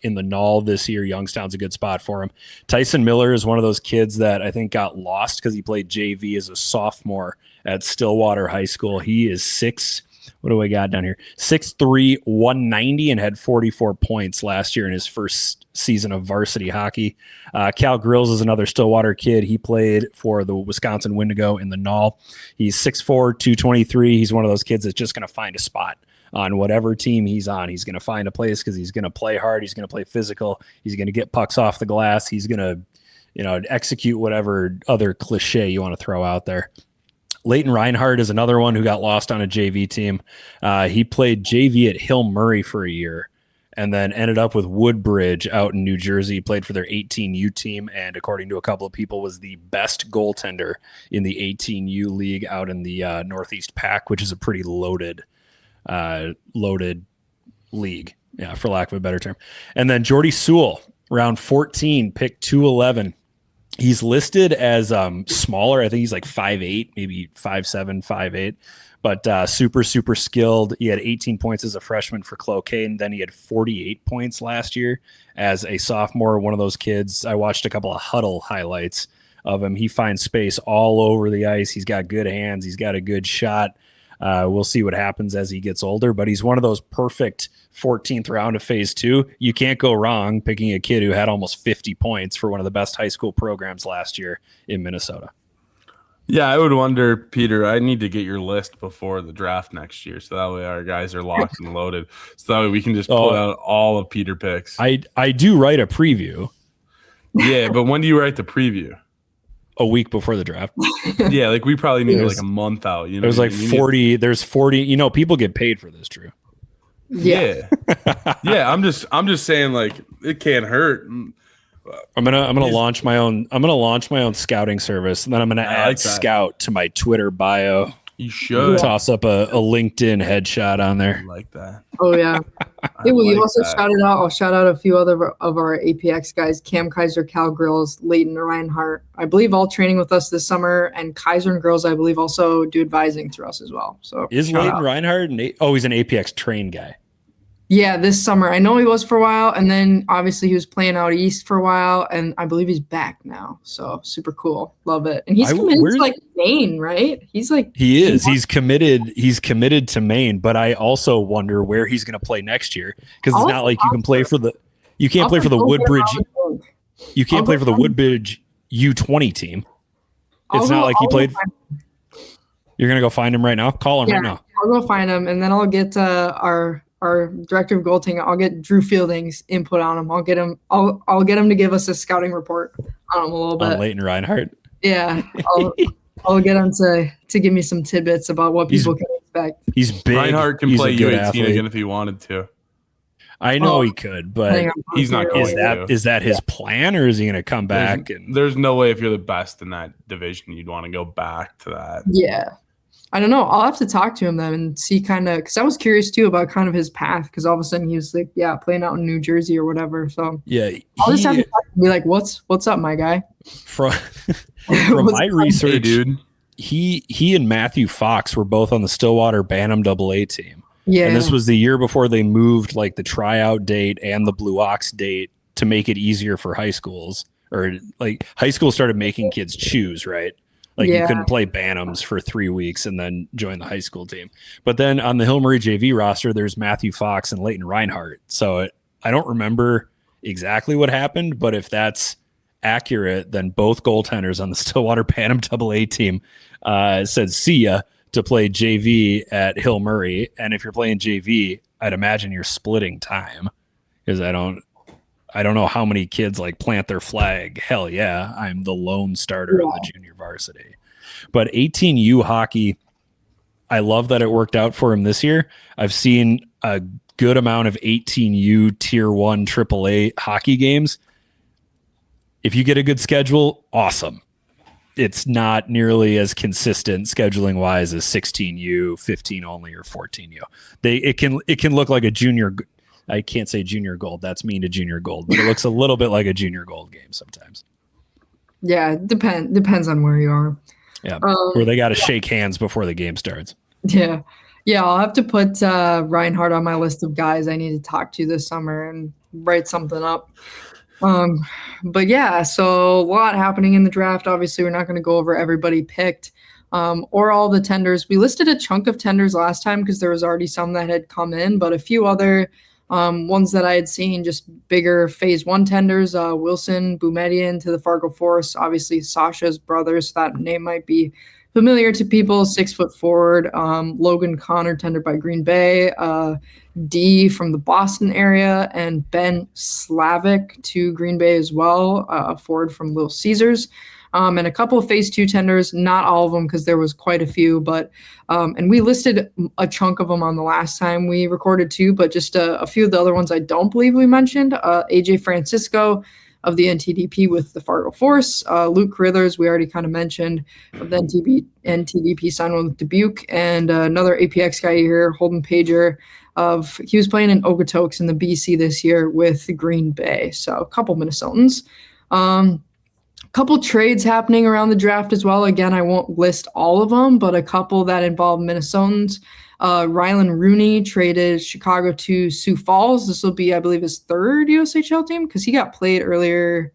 in the Null this year. Youngstown's a good spot for him. Tyson Miller is one of those kids that I think got lost because he played JV as a sophomore at Stillwater High School. He is 6'3", 190, and had 44 points last year in his first season of varsity hockey. Cal Grills is another Stillwater kid. He played for the Wisconsin Wendigo in the Null. He's 6'4", 223. He's one of those kids that's just going to find a spot on whatever team he's on. He's going to find a place because he's going to play hard. He's going to play physical. He's going to get pucks off the glass. He's going to, execute whatever other cliche you want to throw out there. Leighton Reinhardt is another one who got lost on a JV team. He played JV at Hill Murray for a year and then ended up with Woodbridge out in New Jersey. He played for their 18U team, and according to a couple of people, was the best goaltender in the 18U league out in the Northeast Pac, which is a pretty loaded league, for lack of a better term. And then Jordy Sewell, round 14, pick 211. He's listed as smaller. I think he's like 5'8", maybe 5'7", 5'8", but super, super skilled. He had 18 points as a freshman for Cloquet, then he had 48 points last year as a sophomore. One of those kids, I watched a couple of huddle highlights of him. He finds space all over the ice. He's got good hands. He's got a good shot. We'll see what happens as he gets older, but he's one of those perfect 14th round of phase 2. You can't go wrong picking a kid who had almost 50 points for one of the best high school programs last year in Minnesota. Yeah, I would wonder, Peter, I need to get your list before the draft next year, so that way our guys are locked and loaded. So that way we can just pull out all of Peter picks. I do write a preview. Yeah, but when do you write the preview? A week before the draft. Yeah, like we probably need like a month out. There's like 40. There's 40. People get paid for this, Drew. Yeah. Yeah. I'm just saying, like, it can't hurt. I'm gonna launch my own. I'm gonna launch my own scouting service, and then I'm gonna add Scout to my Twitter bio. You should toss up a LinkedIn headshot on there. I like that. Oh yeah. Hey, will you also shout it out? I'll shout out a few other of our APX guys: Cam Kaiser, Cal Grills, Leighton Reinhardt. I believe all training with us this summer, and Kaiser and Grills, I believe, also do advising through us as well. So is Leighton Reinhardt? He's an APX train guy. Yeah, this summer. I know he was for a while, and then obviously he was playing out east for a while, and I believe he's back now. So super cool. Love it. And he's committed to like Maine, right? He's like he is. He's committed to Maine, but I also wonder where he's going to play next year because it's not like you can play for the Woodbridge. You can't play for the Woodbridge U20 team. It's not like he played. You're going to go find him right now? Call him right now. I'll go find him, and then I'll get our director of goaltending. I'll get Drew Fielding's input on him. I'll get him to give us a scouting report on him a little bit. On Leighton Reinhardt. Yeah, I'll get him to give me some tidbits about what people can expect. He's big. Reinhardt can play U18 again if he wanted to. I know he could, but he's not going to. Is that his plan, or is he going to come back? There's no way if you're the best in that division, you'd want to go back to that. Yeah. I don't know. I'll have to talk to him then and see kind of, because I was curious too about kind of his path, because all of a sudden he was like, playing out in New Jersey or whatever. So I'll just have to be like, what's up, my guy? From my research, dude, he and Matthew Fox were both on the Stillwater Bantam AA team. Yeah, and this was the year before they moved like the tryout date and the Blue Ox date to make it easier for high schools, or like high school started making kids choose, right? Like you couldn't play Bantams for 3 weeks and then join the high school team. But then on the Hill Murray JV roster, there's Matthew Fox and Leighton Reinhardt. So I don't remember exactly what happened, but if that's accurate, then both goaltenders on the Stillwater Bantam AA team said see ya to play JV at Hill Murray. And if you're playing JV, I'd imagine you're splitting time, because I don't know how many kids like plant their flag. Hell yeah, I'm the lone starter on the junior varsity. But 18U hockey, I love that it worked out for him this year. I've seen a good amount of 18U Tier 1 AAA hockey games. If you get a good schedule, awesome. It's not nearly as consistent scheduling wise as 16U, 15 only, or 14U. It can look like a junior. I can't say junior gold. That's mean to junior gold, but it looks a little bit like a junior gold game sometimes. Yeah, depends on where you are. Yeah, where they got to shake hands before the game starts. Yeah. I'll have to put Reinhardt on my list of guys I need to talk to this summer and write something up. But yeah, so a lot happening in the draft. Obviously, we're not going to go over everybody picked or all the tenders. We listed a chunk of tenders last time because there was already some that had come in, but a few other ones that I had seen, just bigger phase 1 tenders. Wilson Boumedian to the Fargo Force, obviously Sasha's brother, so that name might be familiar to people. 6 foot forward. Logan Connor tendered by Green Bay. D from the Boston area, and Ben Slavic to Green Bay as well, forward from Little Caesars. And a couple of phase 2 tenders, not all of them because there was quite a few, but and we listed a chunk of them on the last time we recorded too, but just a few of the other ones I don't believe we mentioned. AJ Francisco of the NTDP with the Fargo Force, Luke Carithers, we already kind of mentioned, of the NTDP signed one with Dubuque, and another APX guy here, Holden Pager, he was playing in Okotoks in the BC this year with Green Bay. So a couple Minnesotans. Couple trades happening around the draft as well. Again, I won't list all of them, but a couple that involve Minnesotans. Rylan Rooney traded Chicago to Sioux Falls. This will be, I believe, his 3rd USHL team because he got played earlier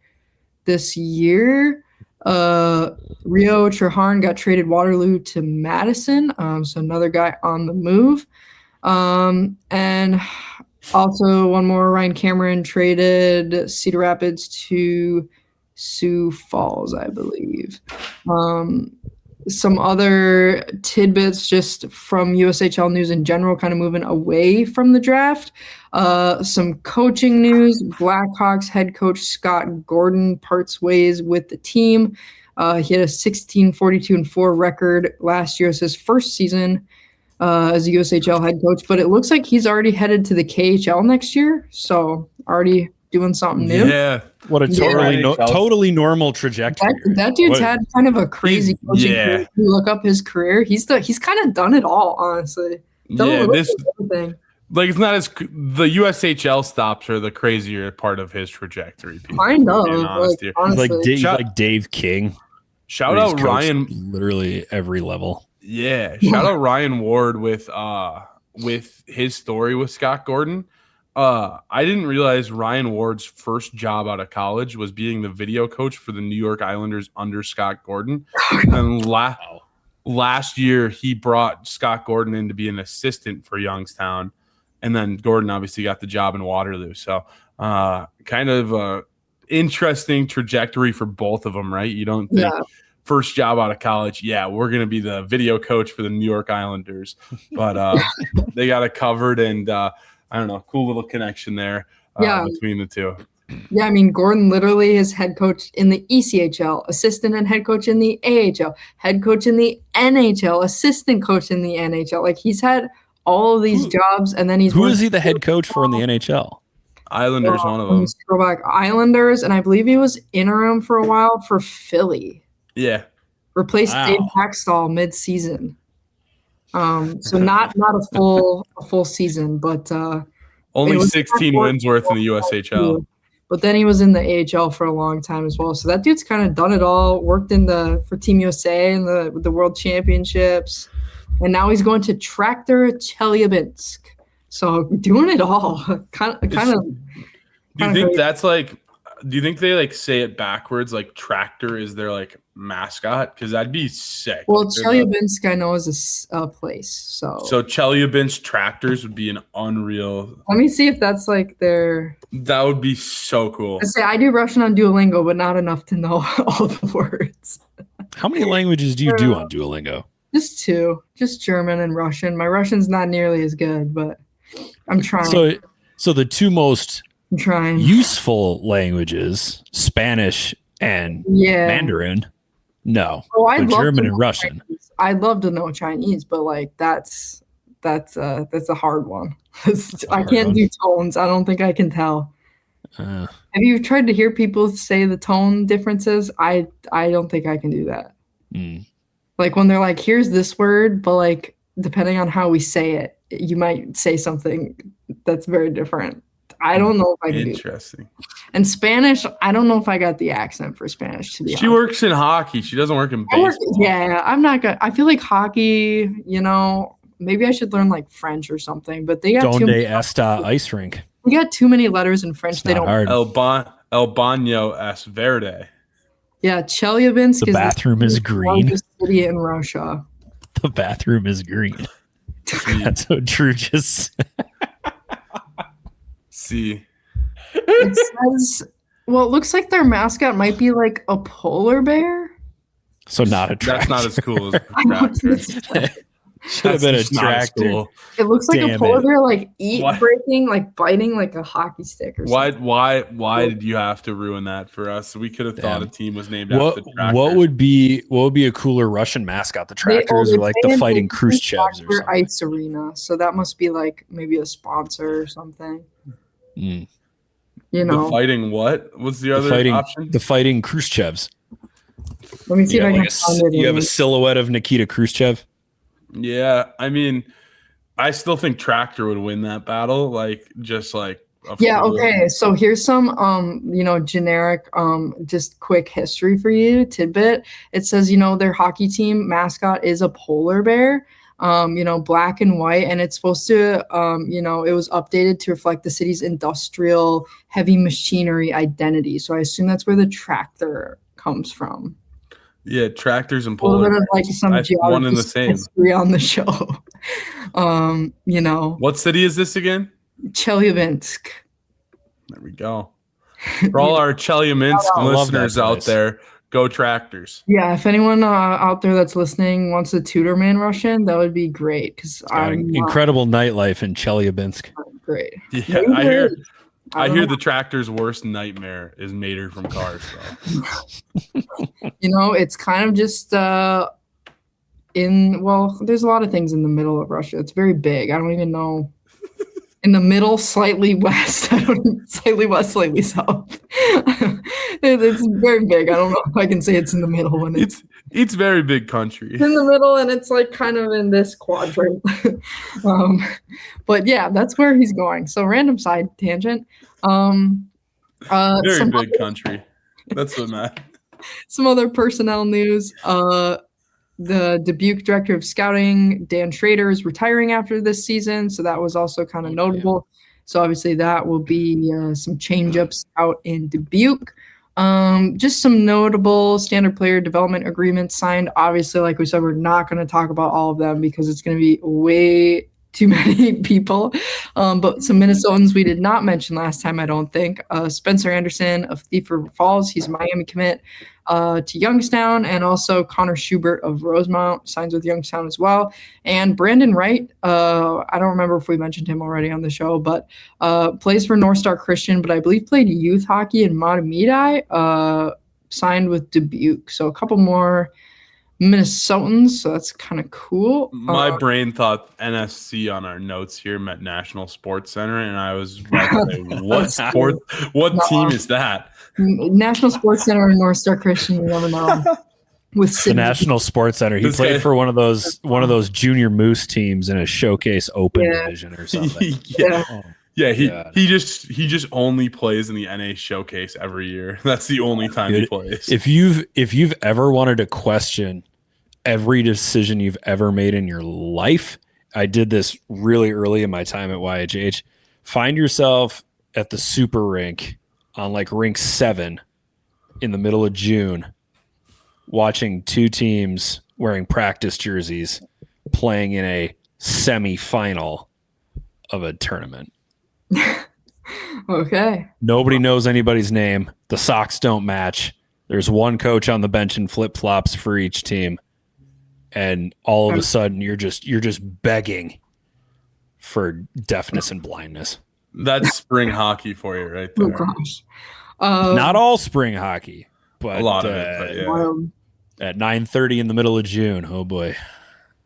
this year. Rio Trahan got traded Waterloo to Madison. So another guy on the move. And also one more, Ryan Cameron traded Cedar Rapids to Sioux Falls, I believe. Some other tidbits just from USHL news in general, kind of moving away from the draft. Some coaching news. Blackhawks head coach Scott Gordon parts ways with the team. He had a 16-42-4 record last year as his first season as a USHL head coach, but it looks like he's already headed to the KHL next year, so already doing something new. Yeah. What a totally normal trajectory. That dude's had kind of a crazy coaching career. If you look up his career, he's kind of done it all, honestly. Everything. Like, it's not as the USHL stops are the crazier part of his trajectory. Kind of. He's like Dave King. Shout out Ryan. Literally every level. Yeah. Shout out Ryan Ward with his story with Scott Gordon. I didn't realize Ryan Ward's first job out of college was being the video coach for the New York Islanders under Scott Gordon. And last year, he brought Scott Gordon in to be an assistant for Youngstown. And then Gordon obviously got the job in Waterloo. So kind of a interesting trajectory for both of them, right? You don't think first job out of college, we're going to be the video coach for the New York Islanders. But they got it covered, and I don't know, cool little connection there between the two. Yeah, I mean, Gordon literally is head coach in the ECHL, assistant and head coach in the AHL, head coach in the NHL, assistant coach in the NHL. Like, he's had all of these jobs, and then Who is he the head coach for in the NHL? Islanders, one of them. Go back, Islanders, and I believe he was interim for a while for Philly. Yeah. Replaced Dave Hackstall mid-season. So not a full season, but only 16 wins worth in the USHL. But then he was in the AHL for a long time as well. So that dude's kind of done it all. Worked for Team USA in the World Championships, and now he's going to Tractor Chelyabinsk. So doing it all. Kind of. Do you think that's like? Do you think they like say it backwards? Like Tractor is their like mascot? Because that'd be sick. Well, Chelyabinsk I know is a place. So Chelyabinsk Tractors would be an unreal. Let me see if that's like their. That would be so cool. I do Russian on Duolingo, but not enough to know all the words. How many languages do you do on Duolingo? Just 2, just German and Russian. My Russian's not nearly as good, but I'm trying. So the two most trying useful languages, Spanish and Mandarin. No, German and Russian. Chinese. I'd love to know Chinese, but like that's a hard one. I can't do tones. I don't think I can tell. Have you tried to hear people say the tone differences? I don't think I can do that. Like when they're like, here's this word, but like depending on how we say it, you might say something that's very different. I don't know if I can. Interesting. And Spanish, I don't know if I got the accent for Spanish, to be honest. She works in hockey. She doesn't work in baseball. I'm not good. I feel like hockey, maybe I should learn like French or something, but they got Donde esta ice rink. We got too many letters in French. They don't. Hard. El Baño es verde. Yeah, Chelyabinsk the bathroom is green. Largest city in Russia. The bathroom is green. That's what Drew just See. It says, well, it looks like their mascot might be like a polar bear. So not a tractor. That's not as cool as a tractor. Should have been a tractor. Cool. It looks like a polar bear, like breaking, like biting like a hockey stick or something. Why did you have to ruin that for us? We could have thought a team was named after the Tractors. What would be a cooler Russian mascot? The Tractors or like the Fighting Khrushchevs or something? Ice Arena. So that must be like maybe a sponsor or something. The Fighting what? What's the other option? The Fighting Khrushchevs. Let me see if I can find it. You have a silhouette of Nikita Khrushchev? Yeah, I mean, I still think Tractor would win that battle. Like, just like okay. So here's some generic just quick history for you, tidbit. It says, their hockey team mascot is a polar bear. Black and white, and it's supposed to it was updated to reflect the city's industrial heavy machinery identity. So I assume that's where the tractor comes from. Yeah, tractors and polar. A little bit of like some one and the same history on the show. What city is this again? Chelyabinsk. There we go. For all our Chelyabinsk listeners out there, go Tractors. Yeah, if anyone out there that's listening wants to tutor me in Russian, that would be great. Because incredible nightlife in Chelyabinsk. Great. Yeah, I hear the Tractor's worst nightmare is Mater from Cars. So. It's kind of just there's a lot of things in the middle of Russia. It's very big. I don't even know. In the middle, slightly west. Slightly west, slightly south. It's very big. I don't know if I can say it's in the middle when it's very big country. It's in the middle, and it's like kind of in this quadrant. But yeah, that's where he's going. So random side tangent. Very big country. That's what matters. Some other personnel news. The Dubuque director of scouting, Dan Schrader, is retiring after this season. So that was also kind of notable. So obviously that will be some change-ups out in Dubuque. Just some notable standard player development agreements signed. Obviously, like we said, we're not going to talk about all of them because it's going to be way too many people. But some Minnesotans we did not mention last time, I don't think. Spencer Anderson of Thief River Falls, he's a Miami commit to Youngstown, and also Connor Schubert of Rosemount signs with Youngstown as well. And Brandon Wright, I don't remember if we mentioned him already on the show, but plays for North Star Christian, but I believe played youth hockey in Matamidi, signed with Dubuque. So a couple more Minnesotans, so that's kind of cool. My brain thought NSC on our notes here meant National Sports Center, and I was about to say, what team is that? National Sports Center and North Star Christian, you never know. With the National Sports Center, he played for one of those junior Moose teams in a Showcase Open division or something. He just only plays in the NA Showcase every year. That's the only time he plays. If you've ever wanted to question every decision you've ever made in your life, I did this really early in my time at YHH. Find yourself at the Super Rink on like Rink 7 in the middle of June, watching two teams wearing practice jerseys playing in a semi-final of a tournament. Okay. Nobody knows anybody's name. The socks don't match. There's one coach on the bench in flip-flops for each team. And all of a sudden you're just begging for deafness and blindness. That's spring hockey for you right there. Oh, gosh. Not all spring hockey, but a lot of it. But yeah. At 9:30 in the middle of June. Oh boy.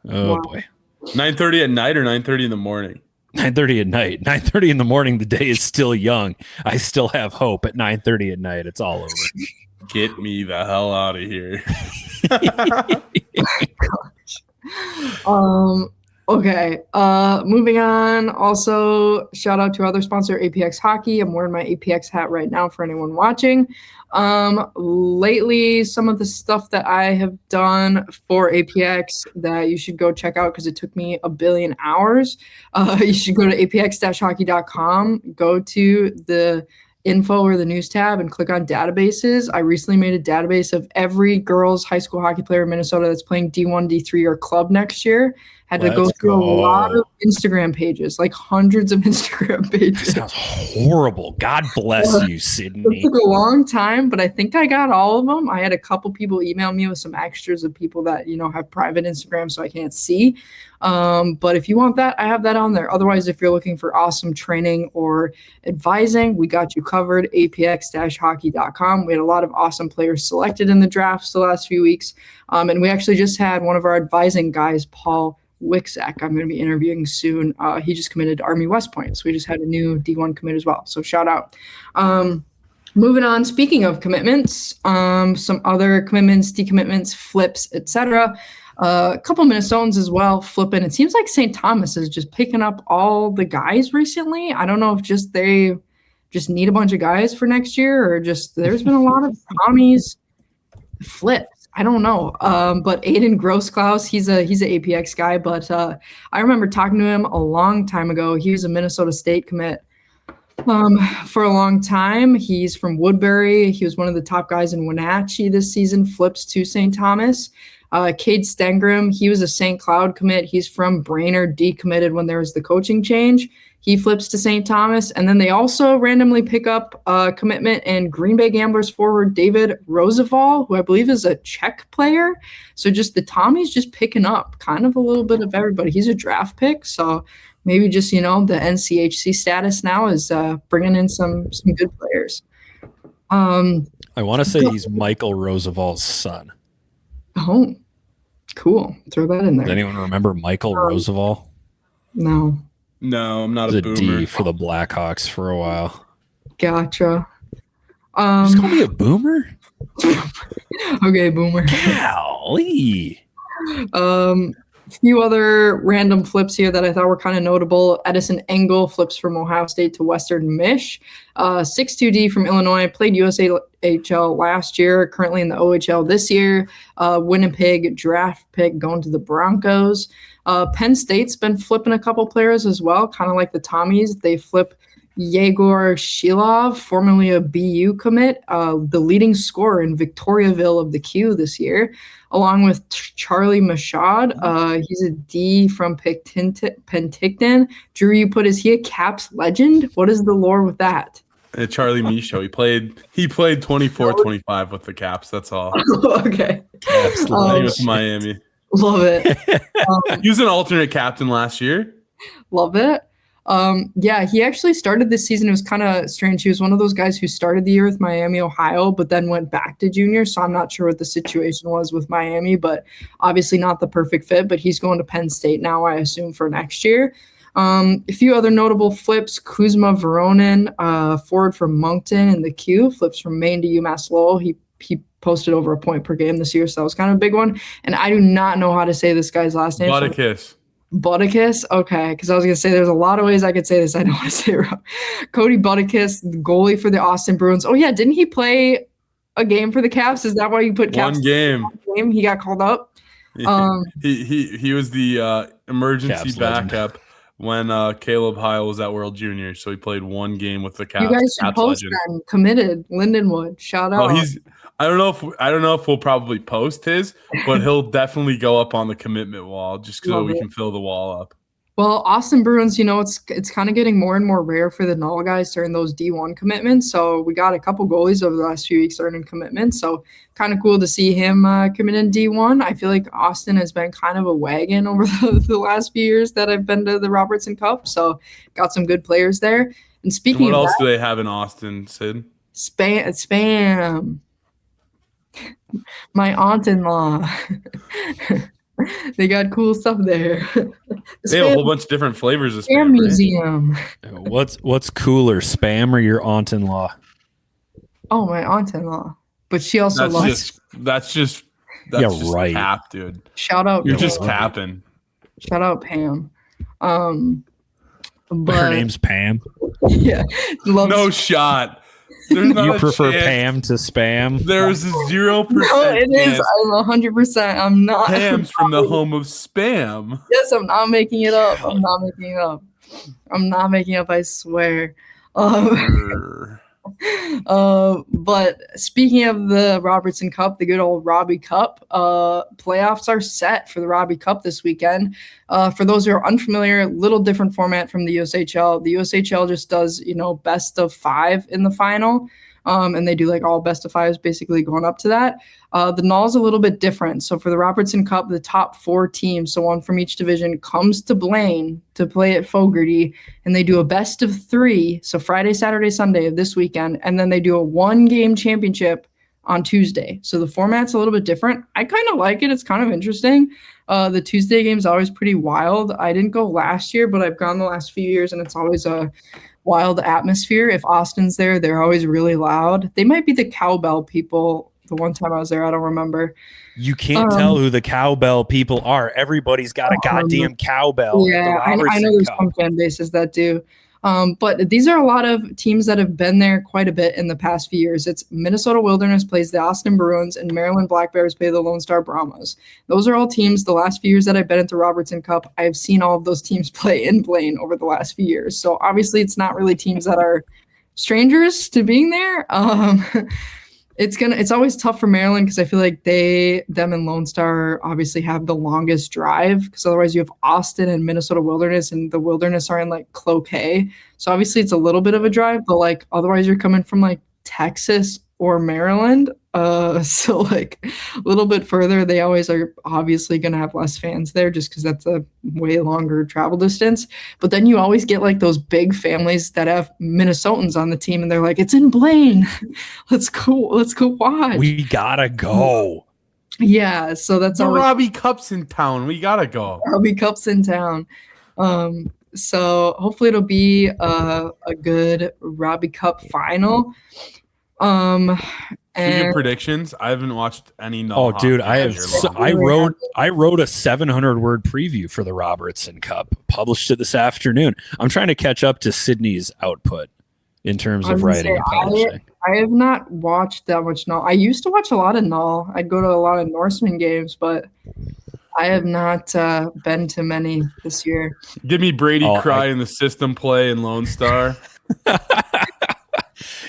Boy. 9:30 at night or 9:30 in the morning? 9:30 at night. 9:30 in the morning, the day is still young. I still have hope. At 9:30 at night, it's all over. Get me the hell out of here. Okay. Moving on. Also, shout out to our other sponsor, APX Hockey. I'm wearing my APX hat right now for anyone watching. Lately, some of the stuff that I have done for APX that you should go check out because it took me a billion hours. You should go to apx-hockey.com, go to the info or the news tab and click on databases. I recently made a database of every girls high school hockey player in Minnesota that's playing D1, D3 or club next year. Had to go through a lot of Instagram pages, like hundreds of Instagram pages. That sounds horrible. God bless you, Sydney. It took a long time, but I think I got all of them. I had a couple people email me with some extras of people that, have private Instagram so I can't see. But if you want that, I have that on there. Otherwise, if you're looking for awesome training or advising, we got you covered, apx-hockey.com. We had a lot of awesome players selected in the drafts the last few weeks. And we actually just had one of our advising guys, Paul Wicksack, I'm going to be interviewing soon. He just committed to Army West Point, so we just had a new D1 commit as well. So shout out. Moving on, speaking of commitments, some other commitments, decommitments, flips, etc. A couple Minnesotans as well flipping. It seems like St. Thomas is just picking up all the guys recently. I don't know if they just need a bunch of guys for next year or just there's been a lot of Tommies flips. I don't know. But Aiden Grossklaus, he's a APX guy, but I remember talking to him a long time ago. He was a Minnesota State commit for a long time. He's from Woodbury. He was one of the top guys in Wenatchee this season, flips to St. Thomas. Cade Stengram, he was a St. Cloud commit. He's from Brainerd, decommitted when there was the coaching change. He flips to St. Thomas. And then they also randomly pick up a commitment in Green Bay Gamblers forward David Roosevelt, who I believe is a Czech player. So just the Tommies just picking up kind of a little bit of everybody. He's a draft pick. So maybe just, the NCHC status now is bringing in some good players. I want to say he's Michael Roosevelt's son. Oh, cool. Throw that in there. Does anyone remember Michael Roosevelt? No. No, I'm not a boomer. D for the Blackhawks for a while. Gotcha. Just call me a boomer? Okay, boomer. Golly. A few other random flips here that I thought were kind of notable. Edison Engel flips from Ohio State to Western Mich. 6'2" from Illinois, played USHL last year, currently in the OHL this year. Winnipeg draft pick going to the Broncos. Penn State's been flipping a couple players as well, kind of like the Tommies. They flip Yegor Shilov, formerly a BU commit, the leading scorer in Victoriaville of the Q this year, along with Charlie Machad. He's a D from Penticton. Drew, you put, is he a Caps legend? What is the lore with that? Charlie Michaud. He played 24-25 with the Caps. That's all. Okay. Caps He was Miami. Love it. He was an alternate captain last year. Love it. Yeah, he actually started this season. It was kind of strange. He was one of those guys who started the year with Miami, Ohio, but then went back to junior. So I'm not sure what the situation was with Miami, but obviously not the perfect fit. But he's going to Penn State now, I assume, for next year. A few other notable flips. Kuzma Voronin, forward from Moncton in the Q, flips from Maine to UMass Lowell. He posted over a point per game this year, so that was kind of a big one. And I do not know how to say this guy's last name. Butticus? Okay, because I was going to say there's a lot of ways I could say this. I don't want to say it wrong. Cody Butticus, the goalie for the Austin Bruins. Oh, yeah, didn't he play a game for the Caps? Is that why you put Caps? One game. He got called up? He was the emergency Caps backup when Caleb Heil was at World Junior, so he played one game with the Caps. You guys should post them. Committed. Lindenwood. Shout out. Well, I don't know if we'll probably post his, but he'll definitely go up on the commitment wall just so we can fill the wall up. Well, Austin Bruins, it's kind of getting more and more rare for the Null guys to earn those D1 commitments. So we got a couple goalies over the last few weeks earning commitments. So kind of cool to see him commit in D1. I feel like Austin has been kind of a wagon over the last few years that I've been to the Robertson Cup. So got some good players there. And speaking what of else that, do they have in Austin, Sid? Spam. My aunt-in-law. They got cool stuff there. They have a whole bunch of different flavors of Spam museum. What's cooler, spam or your aunt-in-law? Oh, my aunt-in-law. But she also loves. That's just right. cap, dude. Shout out. You're just capping. Shout out Pam. But her name's Pam. Yeah. No shot. You prefer Pam to spam? There's 0%. No, it is. I'm 100%. I'm not. Pam's from the home of spam. Yes, I'm not making it up. I'm not making it up. I swear. But speaking of the Robertson Cup, the good old Robbie Cup, playoffs are set for the Robbie Cup this weekend. For those who are unfamiliar, little different format from the USHL. The USHL just does, best of 5 in the final. And they do like all best of 5s basically going up to that. The Null's a little bit different. So for the Robertson Cup, the top 4 teams, so one from each division, comes to Blaine to play at Fogarty, and they do a best of 3, so Friday, Saturday, Sunday of this weekend, and then they do a 1-game championship on Tuesday. So the format's a little bit different. I kind of like it. It's kind of interesting. The Tuesday game's always pretty wild. I didn't go last year, but I've gone the last few years, and it's always a wild atmosphere. If Austin's there, they're always really loud. They might be the cowbell people. The one time I was there, I don't remember. You can't tell who the cowbell people are. Everybody's got a goddamn cowbell. Yeah, I know there's some fan bases that do. But these are a lot of teams that have been there quite a bit in the past few years. It's Minnesota Wilderness plays the Austin Bruins, and Maryland Black Bears play the Lone Star Brahmas. Those are all teams the last few years that I've been at the Robertson Cup. I've seen all of those teams play in Blaine over the last few years. So obviously it's not really teams that are strangers to being there. It's always tough for Maryland because I feel like them and Lone Star obviously have the longest drive, because otherwise you have Austin and Minnesota Wilderness, and the Wilderness are in like Cloquet. So obviously it's a little bit of a drive, but like otherwise you're coming from like Texas or Maryland. So like a little bit further, they always are obviously going to have less fans there just because that's a way longer travel distance. But then you always get like those big families that have Minnesotans on the team, and they're like, it's in Blaine. Let's go watch. We gotta go. Yeah. So that's the Robbie Cup's in town. We gotta go. Robbie Cup's in town. So hopefully it'll be a good Robbie Cup final. And predictions. I haven't watched any. Dude, I wrote a 700-word preview for the Robertson Cup. Published it this afternoon. I'm trying to catch up to Sydney's output in terms of writing and publishing. I have not watched that much Null. I used to watch a lot of Null. I'd go to a lot of Norseman games, but I have not been to many this year. Give me Brady Cry in the system play in Lone Star.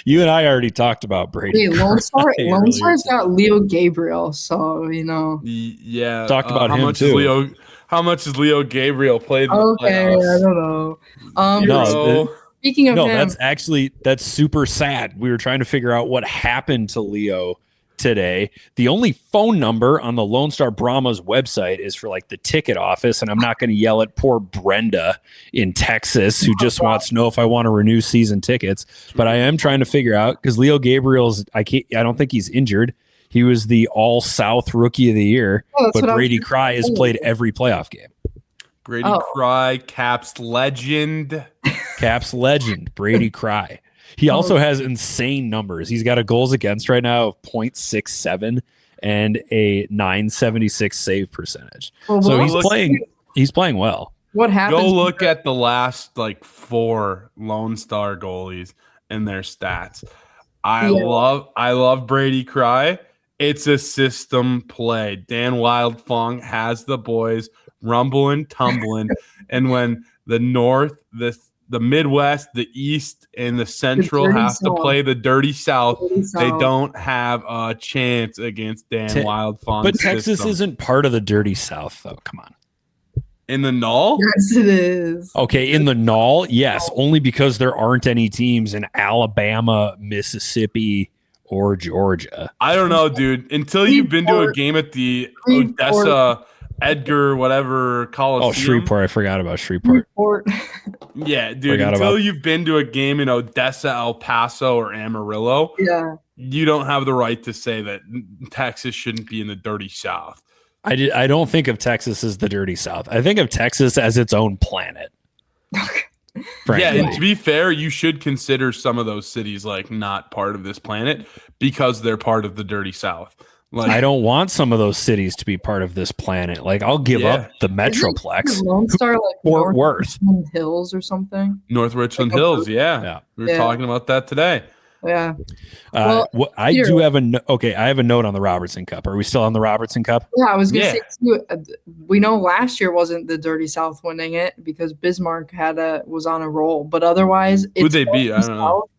You and I already talked about Brady. Hey, Lone Star's got Leo Gabriel, so Yeah. Talked about him too. How much is Leo Gabriel played in the playoffs? I don't know. Speaking of him, that's super sad. We were trying to figure out what happened to Leo today. The only phone number on the Lone Star Brahmas website is for like the ticket office, and I'm not going to yell at poor Brenda in Texas who just wants to know if I want to renew season tickets. But I am trying to figure out because Leo Gabriel's I don't think he's injured. He was the All South Rookie of the Year, but Brady Cry has played every playoff game. Brady Cry, Caps legend, Brady Cry. He also has insane numbers. He's got a goals against right now of .67 and a .976 save percentage. So he's playing well. What happens? Go look at the last 4 Lone Star goalies and their stats. I love Brady Cry. It's a system play. Dan Wildfong has the boys rumbling, tumbling, and when the North, the Midwest, the East, and the Central have to play the dirty South, they don't have a chance against Dan Wildfong's But Texas isn't part of the dirty South, though. Come on. In the Null? Yes, it is. Okay, in the Null, yes, only because there aren't any teams in Alabama, Mississippi, or Georgia. I don't know, dude. Until you've been to a game at the Odessa Edgar whatever Coliseum. Oh, Shreveport. I forgot about Shreveport. Yeah, dude. Until you've been to a game in Odessa, El Paso, or Amarillo, you don't have the right to say that Texas shouldn't be in the dirty South. I don't think of Texas as the dirty South. I think of Texas as its own planet. Yeah, and to be fair, you should consider some of those cities not part of this planet because they're part of the dirty South. I don't want some of those cities to be part of this planet. I'll give up the Metroplex. Lone Star, Fort Worth, Richmond Hills, or something. North Richland Hills, yeah. We were talking about that today. Yeah. I do have a I have a note on the Robertson Cup. Are we still on the Robertson Cup? Yeah, I was gonna say too, we know last year wasn't the Dirty South winning it because Bismarck was on a roll, but otherwise, who'd they beat? I don't know.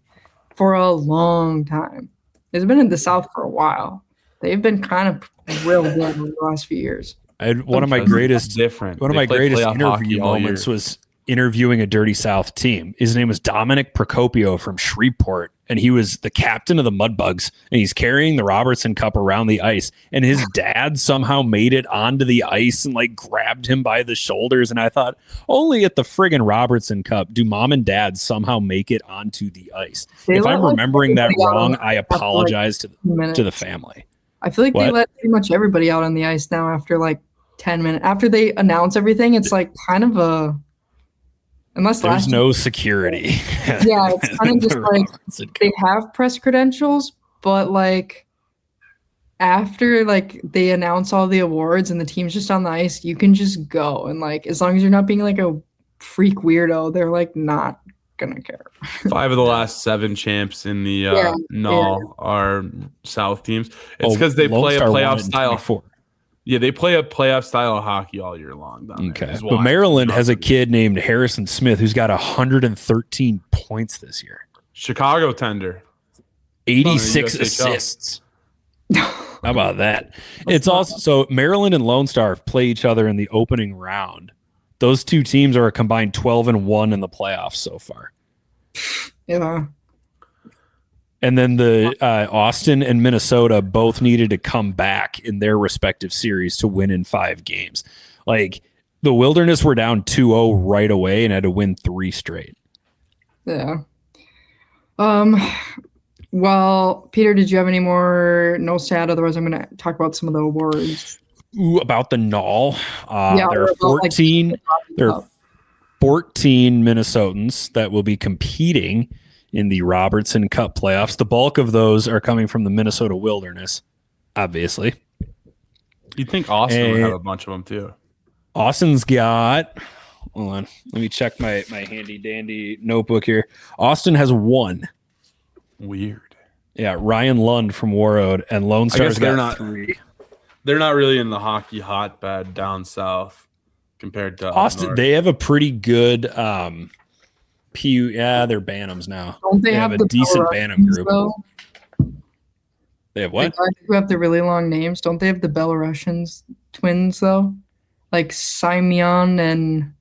For a long time, it's been in the South for a while. They've been kind of real good in the last few years. One of my greatest interview moments was interviewing a Dirty South team. His name was Dominic Procopio from Shreveport, and he was the captain of the Mudbugs, and he's carrying the Robertson Cup around the ice, and his dad somehow made it onto the ice and grabbed him by the shoulders, and I thought, only at the friggin' Robertson Cup do mom and dad somehow make it onto the ice. If I'm remembering that wrong, I apologize to the family. I feel like they let pretty much everybody out on the ice now after 10 minutes. After they announce everything, it's kind of a... Unless there's no security. Yeah, it's kind of just they have press credentials, but after they announce all the awards and the team's just on the ice, you can just go. And as long as you're not being a freak weirdo, they're not gonna care. 5 of the last 7 champs in the Null are South teams. It's because they play a playoff style. Yeah, they play a playoff style of hockey all year long. Okay, but Maryland has a kid named Harrison Smith who's got 113 points this year. Chicago tender, 86 assists. How about that? It's also so Maryland and Lone Star play each other in the opening round. Those two teams are a combined 12-1 in the playoffs so far. Yeah. And then the Austin and Minnesota both needed to come back in their respective series to win in 5 games. The Wilderness were down 2-0 right away and had to win 3 straight. Yeah. Well, Peter, did you have any more notes to add? Otherwise, I'm going to talk about some of the awards. About the Null. There are 14. There are 14 Minnesotans that will be competing in the Robertson Cup playoffs. The bulk of those are coming from the Minnesota Wilderness, obviously. You'd think Austin would have a bunch of them too. Austin's got, hold on, let me check my handy dandy notebook here. Austin has 1. Weird. Yeah, Ryan Lund from Warroad, and Lone Star's got 3. they're not really in the hockey hotbed down south compared to up Austin. north. They have a pretty good PU. Yeah, they're Bantams now. Don't they have have a the decent Belarusians, Bantam group. though? They have The what? guys who have the really long names, don't they have the Belarusians twins though? Like Simeon and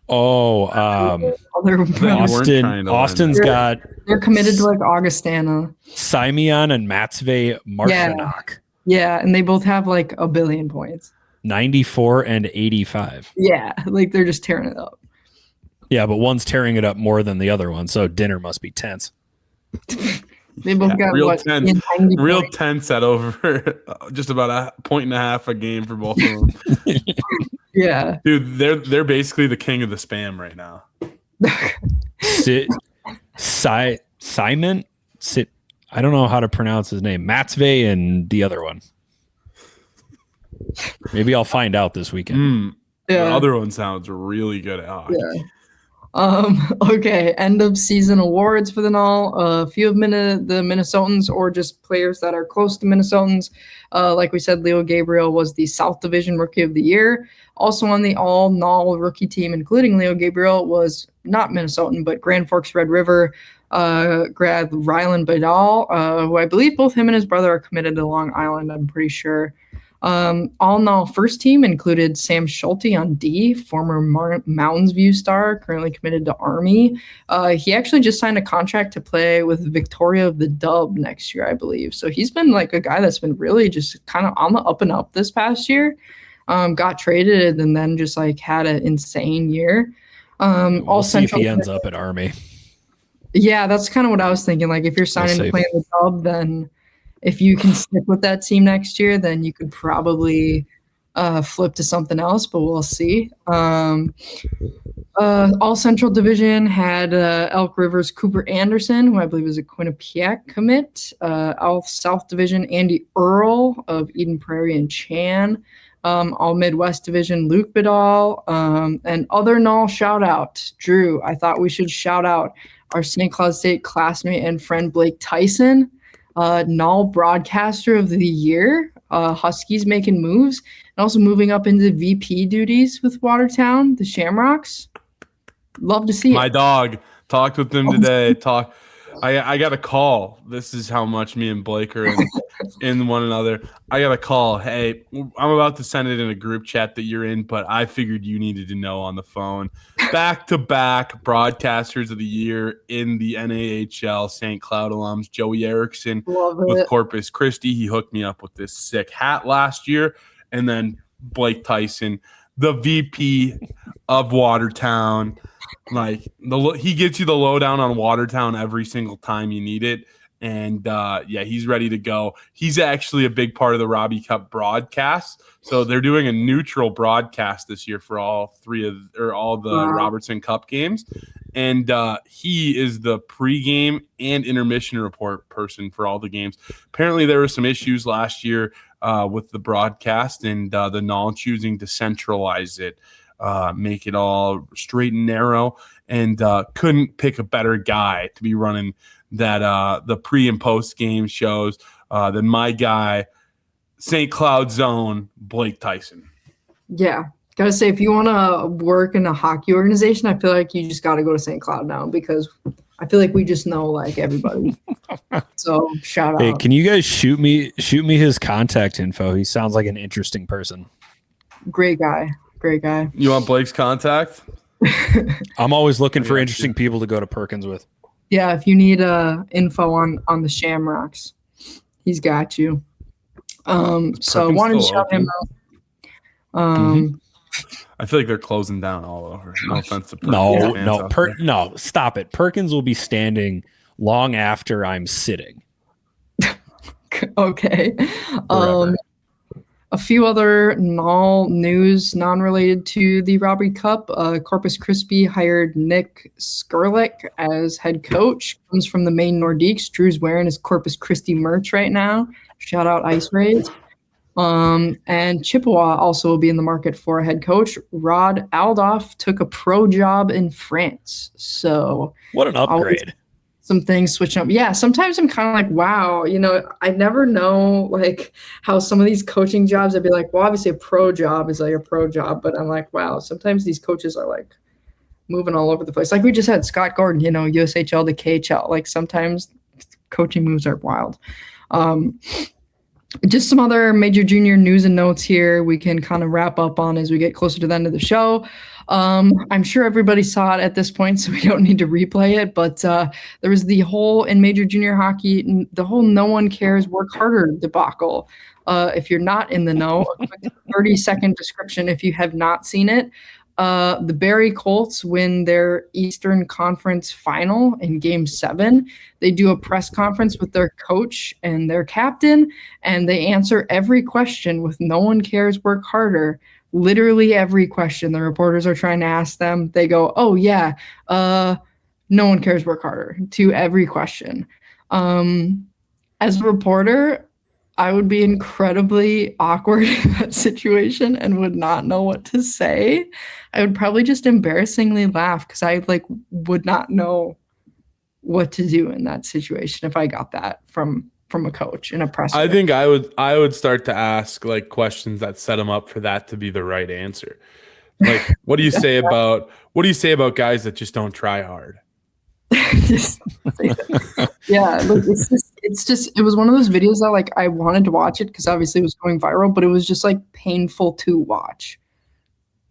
Oh, other You weren't trying to Austin's learn got they're committed to like Augustana. Simeon and Matvey Martinak. Yeah, and they both have like a billion points. 94 and 85. Yeah, like they're just tearing it up. Yeah, but one's tearing it up more than the other one, so dinner must be tense. They both got real what, tense. 90 Real points. tense at over just about a point and a half a game for both of them. Yeah. Dude, they're basically the king of the spam right now. Simon? I don't know how to pronounce his name. Matvey and the other one. Maybe I'll find out this weekend. Yeah. The other one sounds really good at hockey. Yeah. Okay, end of season awards for the Null. A few of the Minnesotans or just players that are close to Minnesotans. Like we said, Leo Gabriel was the South Division Rookie of the Year. Also on the all Null rookie team, including Leo Gabriel, was not Minnesotan, but Grand Forks Red River grad Rylan Badal, who I believe both him and his brother are committed to Long Island, I'm pretty sure. All Null first team included Sam Schulte on D, former Mountains View star, currently committed to Army. He actually just signed a contract to play with Victoria of the Dub next year, I believe. So he's been like a guy that's been really just kind of on the up and up this past year. Got traded and then just like had an insane year. We'll see if he ends up at Army. Yeah, that's kind of what I was thinking. Like if you're signing to play in the Dub, then if you can stick with that team next year, then you could probably flip to something else, but we'll see. All Central Division had Elk River's Cooper Anderson, who I believe is a Quinnipiac commit. All South Division, Andy Earl of Eden Prairie and Chan. All Midwest Division, Luke Bidal. And other Null shout out, Drew. I thought we should shout out our St. Cloud State classmate and friend Blake Tyson. Null Broadcaster of the Year. Huskies making moves and also moving up into VP duties with Watertown, the Shamrocks. Love to see it. My dog. Talked with him today. I got a call. This is how much me and Blake are in one another. I got a call. Hey, I'm about to send it in a group chat that you're in, but I figured you needed to know on the phone. Back-to-back broadcasters of the year in the NAHL, St. Cloud alums. Joey Erickson with Corpus Christi. He hooked me up with this sick hat last year. And then Blake Tyson, the VP of Watertown. Like he gives you the lowdown on Watertown every single time you need it. And yeah, he's ready to go. He's actually a big part of the Robbie Cup broadcast. So they're doing a neutral broadcast this year for all the Robertson Cup games. And he is the pregame and intermission report person for all the games. Apparently there were some issues last year with the broadcast and the Null choosing to centralize it. Make it all straight and narrow, and couldn't pick a better guy to be running that the pre and post game shows than my guy, St. Cloud Zone, Blake Tyson. Yeah, gotta say, if you want to work in a hockey organization, I feel like you just got to go to St. Cloud now because I feel like we just know like everybody. So shout out. Hey, can you guys shoot me his contact info? He sounds like an interesting person. Great guy. You want Blake's contact? I'm always looking for interesting people to go to Perkins with. Yeah, if you need info on the Shamrocks, he's got you. So wanted to shout him out. I feel like they're closing down all over. No offense to Perkins. No, stop it. Perkins will be standing long after I'm sitting. Okay. A few other Null news non-related to the Robbie Cup. Corpus Christi hired Nick Skurlik as head coach. Comes from the Maine Nordiques. Drew's wearing his Corpus Christi merch right now. Shout out Ice Rays. And Chippewa also will be in the market for a head coach. Rod Aldoff took a pro job in France. So what an upgrade. some things switching up. Yeah, sometimes I'm kind of like, wow, I never know like how some of these coaching jobs, I'd be like, well, obviously a pro job is like a pro job, but I'm like, wow, sometimes these coaches are like moving all over the place. Like we just had Scott Gordon, USHL to KHL. Like sometimes coaching moves are wild. Just some other major junior news and notes here we can kind of wrap up on as we get closer to the end of the show. I'm sure everybody saw it at this point, so we don't need to replay it, but there was the whole in major junior hockey, the whole no one cares, work harder debacle. If you're not in the know, a quick 30-second description if you have not seen it. The Barrie Colts win their Eastern Conference final in Game 7. They do a press conference with their coach and their captain, and they answer every question with no one cares, work harder. Literally every question the reporters are trying to ask them, they go, oh, yeah, no one cares, work harder to every question. As a reporter, I would be incredibly awkward in that situation and would not know what to say. I would probably just embarrassingly laugh because I would not know what to do in that situation if I got that from a coach in a presser. I think I would start to ask like questions that set them up for that to be the right answer. Like, what do you say about guys that just don't try hard? Yeah, like it was one of those videos that like I wanted to watch it because obviously it was going viral, but it was just like painful to watch.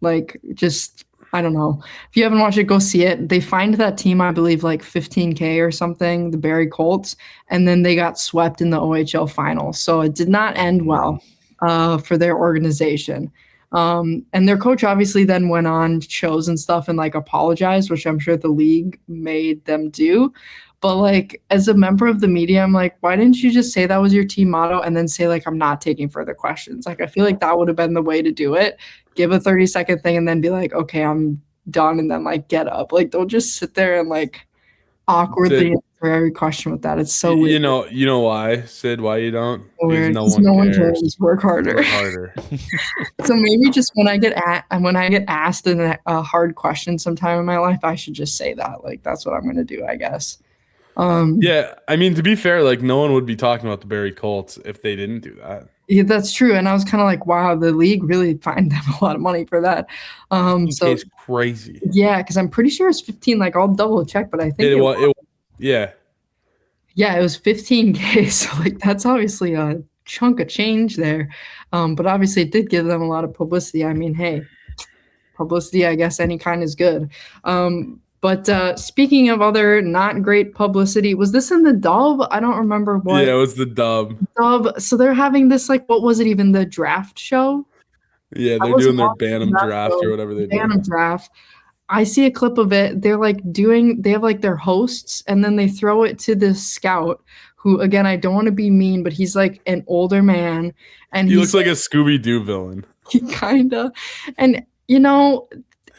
Like, just, I don't know. If you haven't watched it, go see it. They fined that team, I believe, like $15,000 or something, the Barrie Colts, and then they got swept in the OHL final. So it did not end well for their organization. And their coach obviously then went on shows and stuff and like apologized, which I'm sure the league made them do. But like, as a member of the media, I'm like, why didn't you just say that was your team motto and then say like, I'm not taking further questions? Like, I feel like that would have been the way to do it. Give a 30-second thing and then be like, okay, I'm done. And then like, get up. Like, don't just sit there and like awkwardly answer every question with that. It's so weird. You know why, Sid, why you don't? Weird. No one cares. Work harder. Work harder. So maybe just when I get asked a hard question sometime in my life, I should just say that. Like, that's what I'm going to do, I guess. Yeah, I mean, to be fair, like no one would be talking about the Barrie Colts if they didn't do that. Yeah, that's true. And I was kind of like, wow, the league really fined them a lot of money for that. So it's crazy. Yeah, because I'm pretty sure it's 15. Like, I'll double check, but I think it was. Yeah, it was $15,000. So like, that's obviously a chunk of change there. But obviously, it did give them a lot of publicity. I mean, hey, publicity, I guess any kind is good. But speaking of other not great publicity, was this in the Dub? I don't remember what. Yeah, it was the Dub. So they're having this, like, what was it even, the draft show? Yeah, they're doing their Bantam draft or whatever they're doing. Bantam draft. I see a clip of it. They're like they have like their hosts, and then they throw it to this scout who, again, I don't want to be mean, but he's like an older man. And he looks like a Scooby-Doo villain. He kinda. And,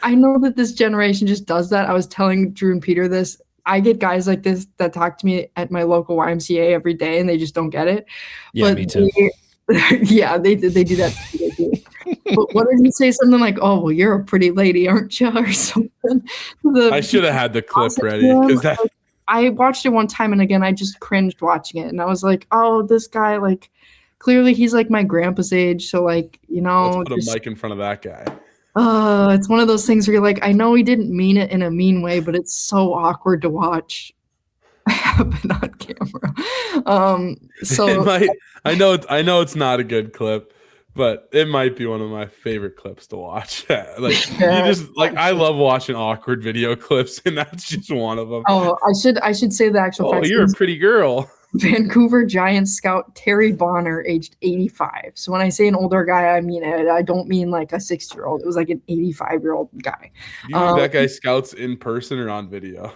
I know that this generation just does that. I was telling Drew and Peter this. I get guys like this that talk to me at my local YMCA every day, and they just don't get it. Yeah, but me too. They do that. But what did he say? Something like, "Oh, well, you're a pretty lady, aren't you?" or something. I should have had the clip ready because that. I watched it one time, and again, I just cringed watching it, and I was like, "Oh, this guy, like, clearly he's like my grandpa's age, so like, let's put a mic in front of that guy." It's one of those things where you're like, I know he didn't mean it in a mean way, but it's so awkward to watch happen on camera. So I know it's not a good clip, but it might be one of my favorite clips to watch. I love watching awkward video clips, and that's just one of them. Oh, I should say the actual facts. You're a pretty girl. Vancouver Giants scout Terry Bonner, aged 85. So when I say an older guy, I mean it. I don't mean like a 60-year-old. It was like an 85-year-old guy. Do you think that guy scouts in person or on video?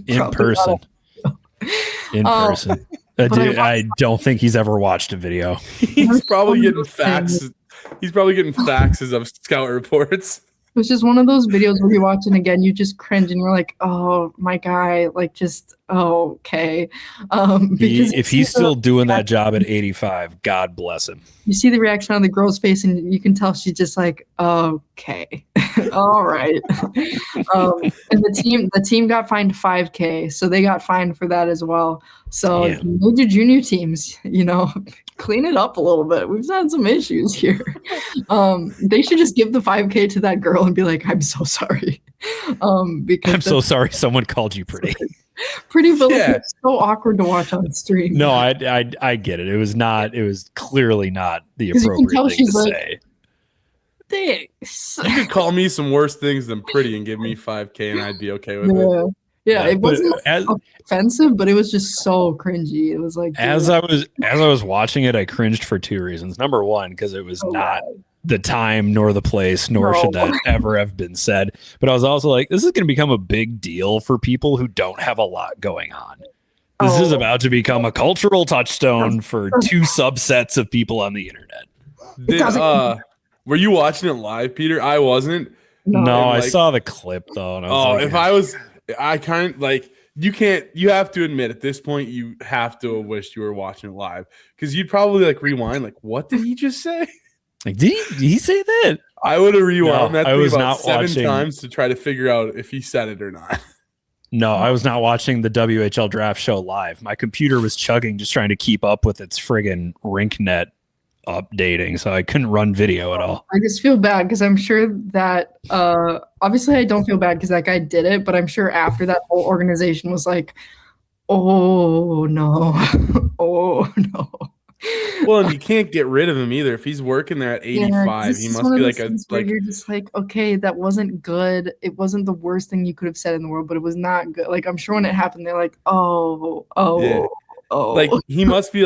In person. In person. I don't think he's ever watched a video. He's probably getting faxes. He's probably getting faxes of scout reports. It was just one of those videos where you watch it again, you just cringe and you're like, oh, my guy, like, just, oh, okay. If he's still doing that job at 85, God bless him. You see the reaction on the girl's face and you can tell she's just like, okay. All right. And the team got fined $5,000, so they got fined for that as well. So major junior teams, clean it up a little bit. We've had some issues here. They should just give the $5,000 to that girl and be like, "I'm so sorry." Because I'm so sorry someone called you pretty. Pretty Village is so awkward to watch on stream. No, I get it. It was clearly not the appropriate thing to say. Thanks. You could call me some worse things than pretty and give me $5,000 and I'd be okay with it. Yeah, it wasn't offensive, but it was just so cringy. It was like as I was watching it, I cringed for two reasons. Number one, because it was not the time nor the place, nor should that ever have been said. But I was also like, this is going to become a big deal for people who don't have a lot going on. This is about to become a cultural touchstone for two subsets of people on the internet. Were you watching it live, Peter? I wasn't. No, I saw the clip though. And you have to admit at this point, you have to have wished you were watching it live because you'd probably rewind. What did he just say? Did he say that? I would have rewound that thing about 7 watching times to try to figure out if he said it or not. No, I was not watching the WHL draft show live. My computer was chugging, just trying to keep up with its friggin' RinkNet updating, so I couldn't run video at all. I just feel bad because I'm sure that obviously I don't feel bad because that guy did it, but I'm sure after that whole organization was like, oh no, oh no. Well, and you can't get rid of him either. If he's working there at 85, he must be you're just like, okay, that wasn't good. It wasn't the worst thing you could have said in the world, but it was not good. I'm sure when it happened, they're like, oh. He must be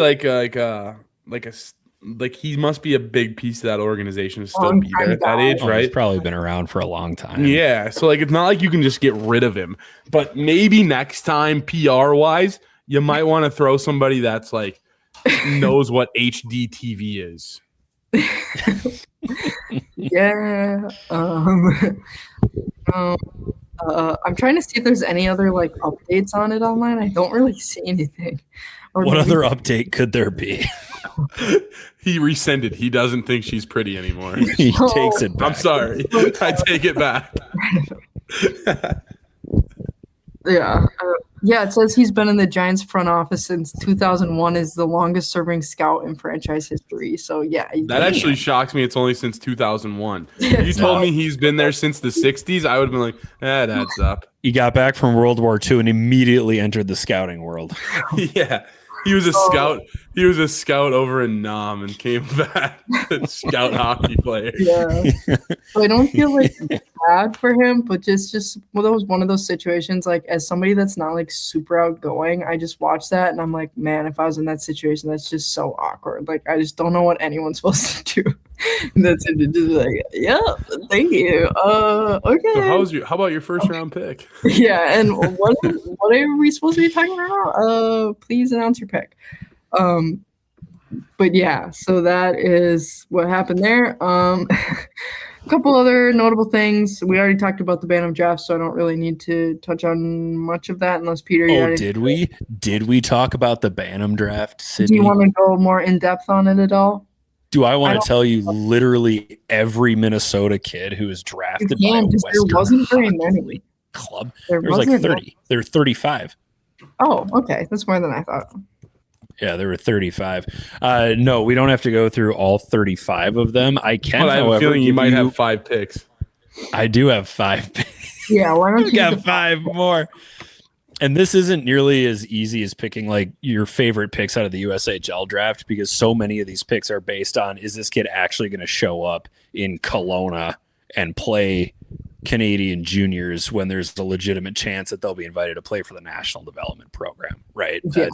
he must be a big piece of that organization to still be there at that age, right? He's probably been around for a long time. Yeah, so it's not like you can just get rid of him. But maybe next time, PR-wise, you might want to throw somebody that's knows what HD TV is. Yeah. I'm trying to see if there's any other updates on it online. I don't really see anything. What other update could there be? He rescinded. He doesn't think she's pretty anymore. He takes it back. I'm sorry. I take it back. Yeah. Yeah, it says he's been in the Giants front office since 2001, is the longest serving scout in franchise history. So, yeah. That actually shocks me. It's only since 2001. If you told me he's been there since the 60s, I would have been like, that adds up. He got back from World War II and immediately entered the scouting world. Yeah. He was a scout. He was a scout over in Nam and came back a scout hockey player. Yeah. So I don't feel bad for him, but just one of those situations, as somebody that's not super outgoing, I just watch that and I'm like, man, if I was in that situation, that's just so awkward. I just don't know what anyone's supposed to do. And that's it. Just yeah, thank you. Okay. So how about your first round pick? Yeah, and what are we supposed to be talking about? Please announce your pick. But yeah, so that is what happened there. A couple other notable things. We already talked about the Bantam draft, so I don't really need to touch on much of that unless Peter. Did we talk about the Bantam draft, Sydney? Do you want to go more in depth on it at all? Do I want to tell you literally every Minnesota kid who was drafted by a Western there wasn't very many club? There was 30. There were 35. Oh, okay. That's more than I thought. Yeah, there were 35. No, we don't have to go through all 35 of them. I can, I have a feeling you might have 5 picks. I do have 5 picks. Yeah, why don't you got 5 more? And this isn't nearly as easy as picking your favorite picks out of the USHL draft, because so many of these picks are based on, is this kid actually going to show up in Kelowna and play Canadian juniors when there's a legitimate chance that they'll be invited to play for the national development program, right? Yeah.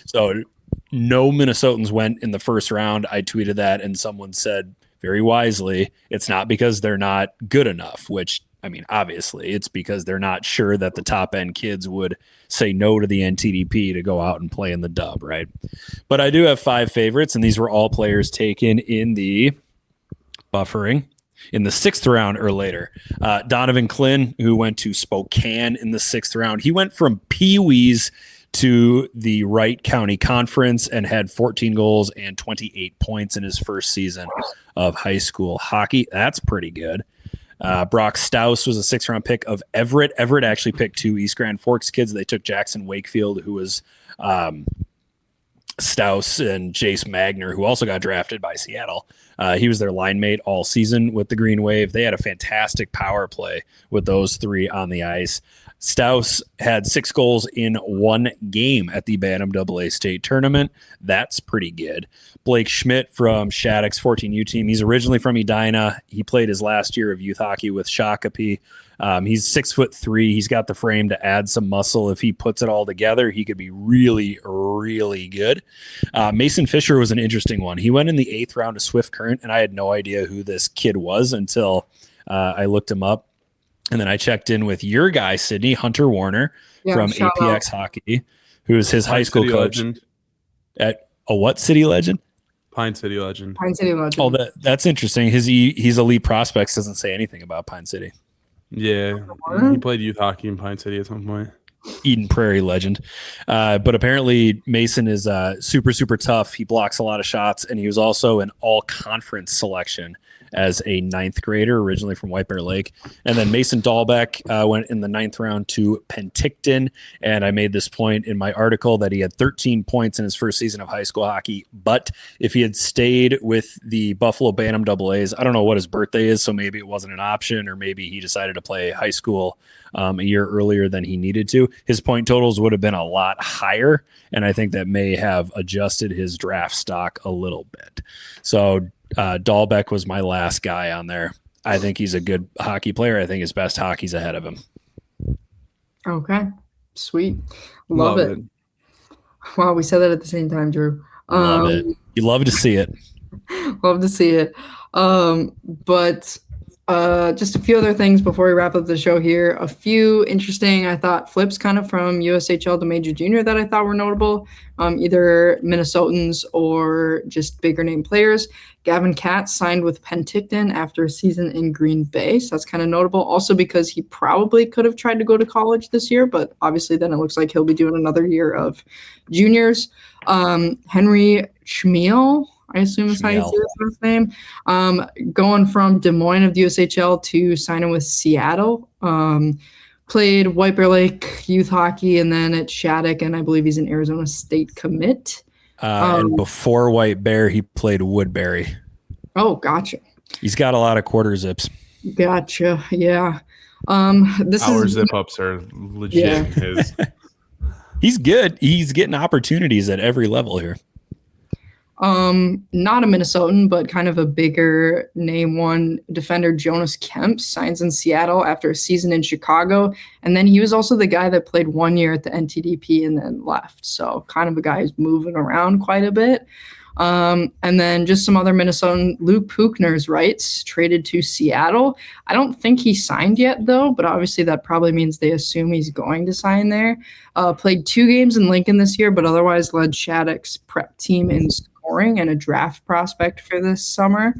So no Minnesotans went in the first round. I tweeted that and someone said very wisely, it's not because they're not good enough, which obviously it's because they're not sure that the top end kids would say no to the NTDP to go out and play in the dub, right? But I do have 5 favorites, and these were all players taken in the 6th round or later. Donovan Klin, who went to Spokane in the 6th round. He went from Pee-wees to the Wright County Conference and had 14 goals and 28 points in his first season of high school hockey. That's pretty good. Brock Staus was a 6th-round pick of Everett. Everett actually picked 2 East Grand Forks kids. They took Jackson Wakefield, who was Staus, and Jace Magner, who also got drafted by Seattle. He was their line mate all season with the Green Wave. They had a fantastic power play with those 3 on the ice. Staus had 6 goals in 1 game at the Bantam AA state tournament. That's pretty good. Blake Schmidt from Shattuck's 14U team. He's originally from Edina. He played his last year of youth hockey with Shakopee. He's 6'3". He's got the frame to add some muscle. If he puts it all together, he could be really, really good. Mason Fisher was an interesting one. He went in the 8th round of Swift Current, and I had no idea who this kid was until I looked him up. And then I checked in with your guy, Sydney, Hunter Warner from APX Hockey, who is his high school coach at a what city legend? Pine City Legend. Pine City Legend. Oh, that's interesting. He's elite prospects doesn't say anything about Pine City. Yeah, he played youth hockey in Pine City at some point. Eden Prairie legend. But apparently Mason is super, super tough. He blocks a lot of shots, and he was also an all-conference selection as a 9th grader, originally from White Bear Lake. And then Mason Dahlbeck went in the 9th round to Penticton. And I made this point in my article that he had 13 points in his first season of high school hockey. But if he had stayed with the Buffalo Bantam AA's, I don't know what his birthday is, so maybe it wasn't an option, or maybe he decided to play high school a year earlier than he needed to. His point totals would have been a lot higher, and I think that may have adjusted his draft stock a little bit. So Dahlbeck was my last guy on there. I think he's a good hockey player. I think his best hockey's ahead of him. Okay, sweet. Love it. Wow, we said that at the same time, Drew. Love it. You love to see it. Love to see it. But just a few other things before we wrap up the show here. A few interesting, I thought, flips kind of from USHL to Major Junior that I thought were notable, either Minnesotans or just bigger name players. Gavin Katz signed with Penticton after a season in Green Bay, so that's kind of notable. Also because he probably could have tried to go to college this year, but obviously then it looks like he'll be doing another year of juniors. Henry Schmiel, I assume is how you say his first name. Going from Des Moines of the USHL to signing with Seattle. Played White Bear Lake youth hockey and then at Shattuck, and I believe he's an Arizona State commit. And before White Bear, he played Woodbury. Oh, gotcha. He's got a lot of quarter zips. Gotcha. Yeah. Our zip ups are legit. Yeah. He's good. He's getting opportunities at every level here. Not a Minnesotan, but kind of a bigger name one defender, Jonas Kemp, signs in Seattle after a season in Chicago. And then he was also the guy that played 1 year at the NTDP and then left. So kind of a guy who's moving around quite a bit. And then just some other Minnesotan, Luke Puchner's rights traded to Seattle. I don't think he signed yet though, but obviously that probably means they assume he's going to sign there. Played 2 games in Lincoln this year, but otherwise led Shattuck's prep team in scoring and a draft prospect for this summer.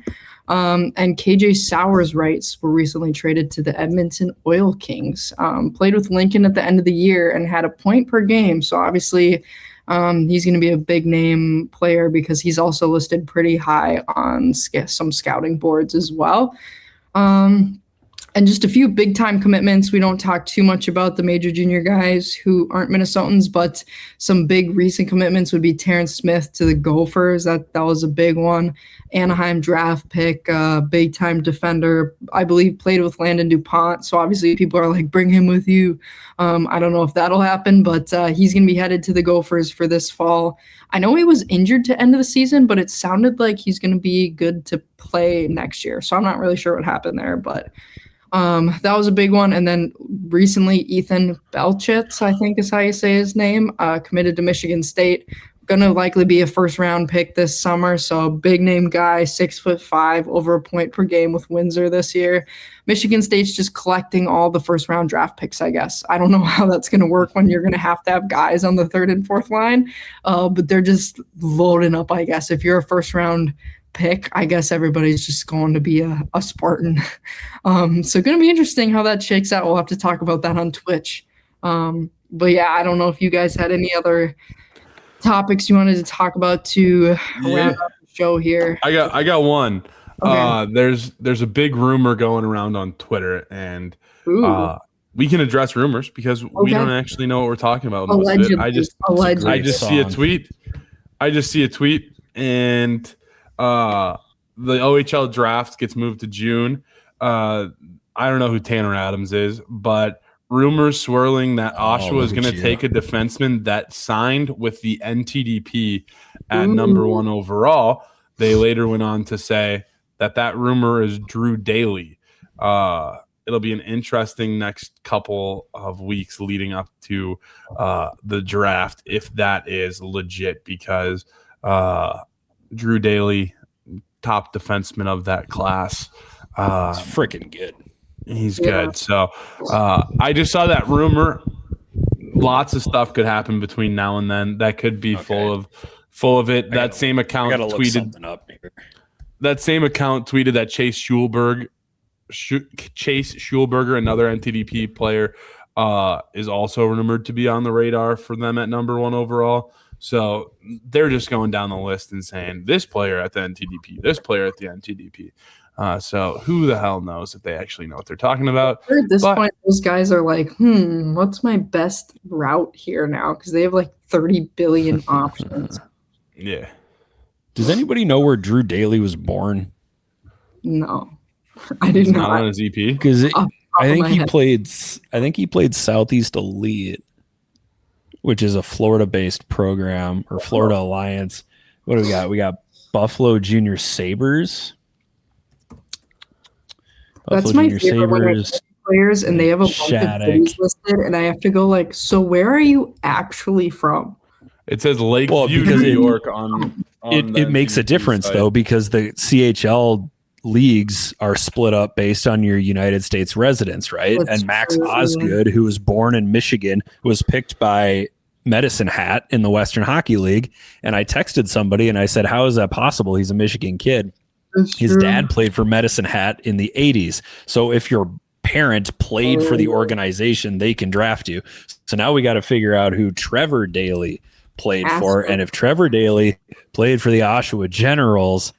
And KJ Sauer's rights were recently traded to the Edmonton Oil Kings. Played with Lincoln at the end of the year and had a point per game. So obviously he's going to be a big name player because he's also listed pretty high on some scouting boards as well. And just a few big time commitments. We don't talk too much about the major junior guys who aren't Minnesotans, but some big recent commitments would be Terrence Smith to the Gophers. That was a big one. Anaheim draft pick, big time defender. I believe played with Landon DuPont. So obviously people are like, bring him with you. I don't know if that'll happen, but he's going to be headed to the Gophers for this fall. I know he was injured to end of the season, but it sounded like he's going to be good to play next year. So I'm not really sure what happened there, but that was a big one. And then recently, Ethan Belchitz, I think is how you say his name, committed to Michigan State. Going to likely be a first-round pick this summer. So big name guy, 6'5", over a point per game with Windsor this year. Michigan State's just collecting all the first-round draft picks, I guess. I don't know how that's going to work when you're going to have guys on the 3rd and 4th line. But they're just loading up, I guess. If you're a first-round pick, I guess everybody's just going to be a Spartan. So going to be interesting how that shakes out. We'll have to talk about that on Twitch. But yeah, I don't know if you guys had any other topics you wanted to talk about to wrap up the show here. I got one. Okay. There's a big rumor going around on Twitter, and Ooh. we can address rumors because we Okay. don't actually know what we're talking about most of it. Allegedly. It's a I great just song. see a tweet. And the OHL draft gets moved to June. I don't know who Tanner Adams is, but rumors swirling that Oshawa is going to take a defenseman that signed with the NTDP at number 1 overall. They later went on to say that rumor is Drew Daly. It'll be an interesting next couple of weeks leading up to the draft if that is legit, because Drew Daly, top defenseman of that class. It's freaking good. He's good. So I just saw that rumor. Lots of stuff could happen between now and then. That could be full of it. That same account tweeted that Chase Schulberger, another NTDP player, is also rumored to be on the radar for them at number 1 overall. So they're just going down the list and saying this player at the NTDP, this player at the NTDP. So who the hell knows if they actually know what they're talking about? At this point, those guys are like, what's my best route here now? Because they have like 30 billion options. Yeah. Does anybody know where Drew Daly was born? No, I did not. Not on his EP because I think he played Southeast Elite, which is a Florida-based program, or Florida Alliance. What do we got? We got Buffalo Junior Sabres. That's my favorite one. Players, and they have a bunch of cities listed, and I have to go like, so where are you actually from? It says Lakeview, New York on it makes a difference though, because the CHL leagues are split up based on your United States residence, right? That's and Max true. Osgood, who was born in Michigan, was picked by Medicine Hat in the Western Hockey League. And I texted somebody and I said, how is that possible? He's a Michigan kid. His dad played for Medicine Hat in the 80s. So if your parent played for the organization, they can draft you. So now we got to figure out who Trevor Daly played for. And if Trevor Daly played for the Oshawa Generals,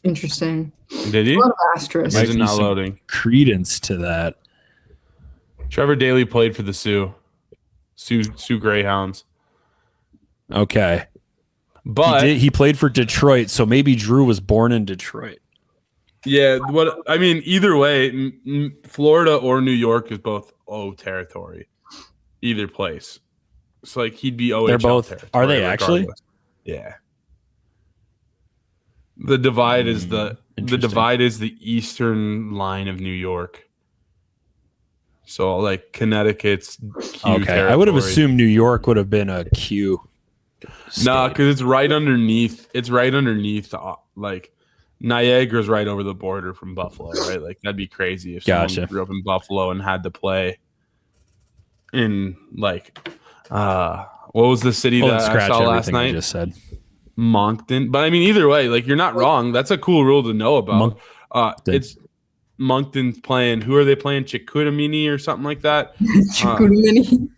interesting. Did he? A lot of asterisks. Imagine not loading. Credence to that. Trevor Daly played for the Sioux Greyhounds. Okay. But he played for Detroit, so maybe Drew was born in Detroit. Yeah, either way, Florida or New York is both O territory. Either place. It's like he'd be OHL. They're both. Territory, are they actually? Regardless. Yeah. The divide is the eastern line of New York. So like Connecticut's Q territory. I would have assumed New York would have been a Q. No, because it's right underneath. It's right underneath. Like Niagara's right over the border from Buffalo, right? Like that'd be crazy if someone grew up in Buffalo and had to play in like what was the city that I saw last night? Just said Moncton. But I mean, either way, like you're not wrong. That's a cool rule to know about. It's Moncton's playing. Who are they playing? Chicoutimi or something like that. Chicoutimi.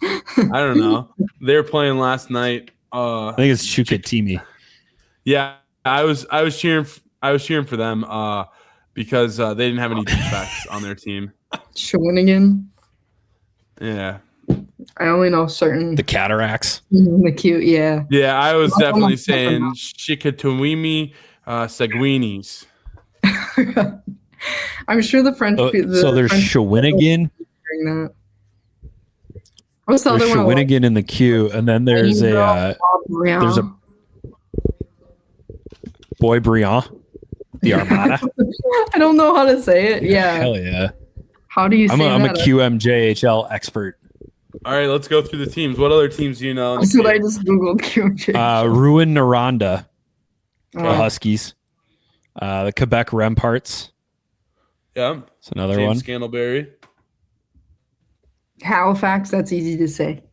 I don't know. They're playing last night. I think it's Chicoutimi. Yeah, I was cheering for them because they didn't have any defects on their team. Shawinigan. Yeah. I only know certain. The Cataracts. The cute, yeah. Yeah, I was definitely saying Chicoutimi Seguinis. I'm sure the French. So there's Shawinigan. What's the other one? Shawinigan in the queue, and then there's a Boisbriand, the Armada. I don't know how to say it. Yeah. Hell yeah. How do you say that? I'm a QMJHL expert. All right, let's go through the teams. What other teams do you know? That's what I just Googled. QMJHL. Ruin Noranda, the Huskies. The Quebec Remparts. Yeah. It's another James one. Scandalberry. Halifax, that's easy to say.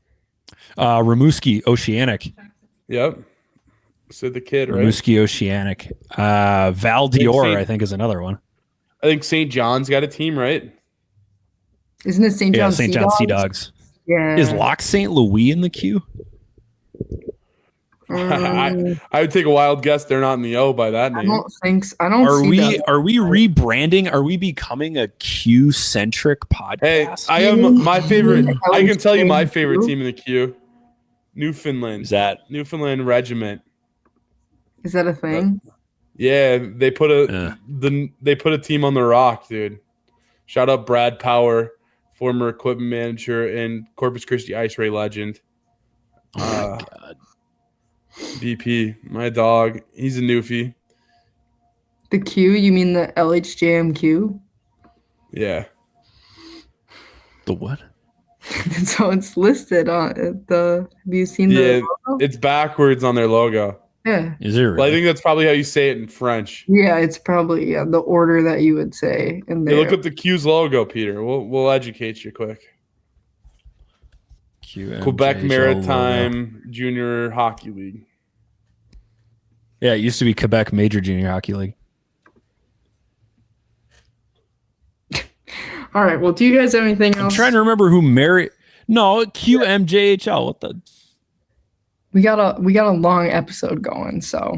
Rimouski Oceanic. Yep. Said the kid, right? Rimouski Oceanic. Val d'Or, I think, is another one. I think St. John's got a team, right? Isn't it St. John's? St. John's Sea Dogs. Yeah. Is Lock St. Louis in the queue? I would take a wild guess they're not in the O by that I name. don't think so. I don't Are see we that. rebranding? Are we becoming a Q centric Hey, podcast? I am my favorite. I can tell you my LHJ favorite Q? team in the Q. Newfoundland. Is that Newfoundland Regiment. Is that a thing? Yeah, they put a team on the rock, dude. Shout out Brad Power, former equipment manager and Corpus Christi Ice Ray legend. oh my god. BP, my dog. He's a newfie. The Q? You mean the LHJMQ? Yeah. The what? So it's listed on the. Have you seen Yeah, the logo? it's backwards on their logo. Yeah. Is it really? Well, I think that's probably how you say it in French. Yeah, it's probably the order that you would say in Hey, there. look up the Q's logo, Peter. We'll educate you quick. Quebec QMJHL Maritime logo. Junior Hockey League. Yeah, it used to be Quebec Major Junior Hockey League. All right. Well, do you guys have anything I'm else? trying to remember who married. No, QMJHL. What the? We got a long episode going, so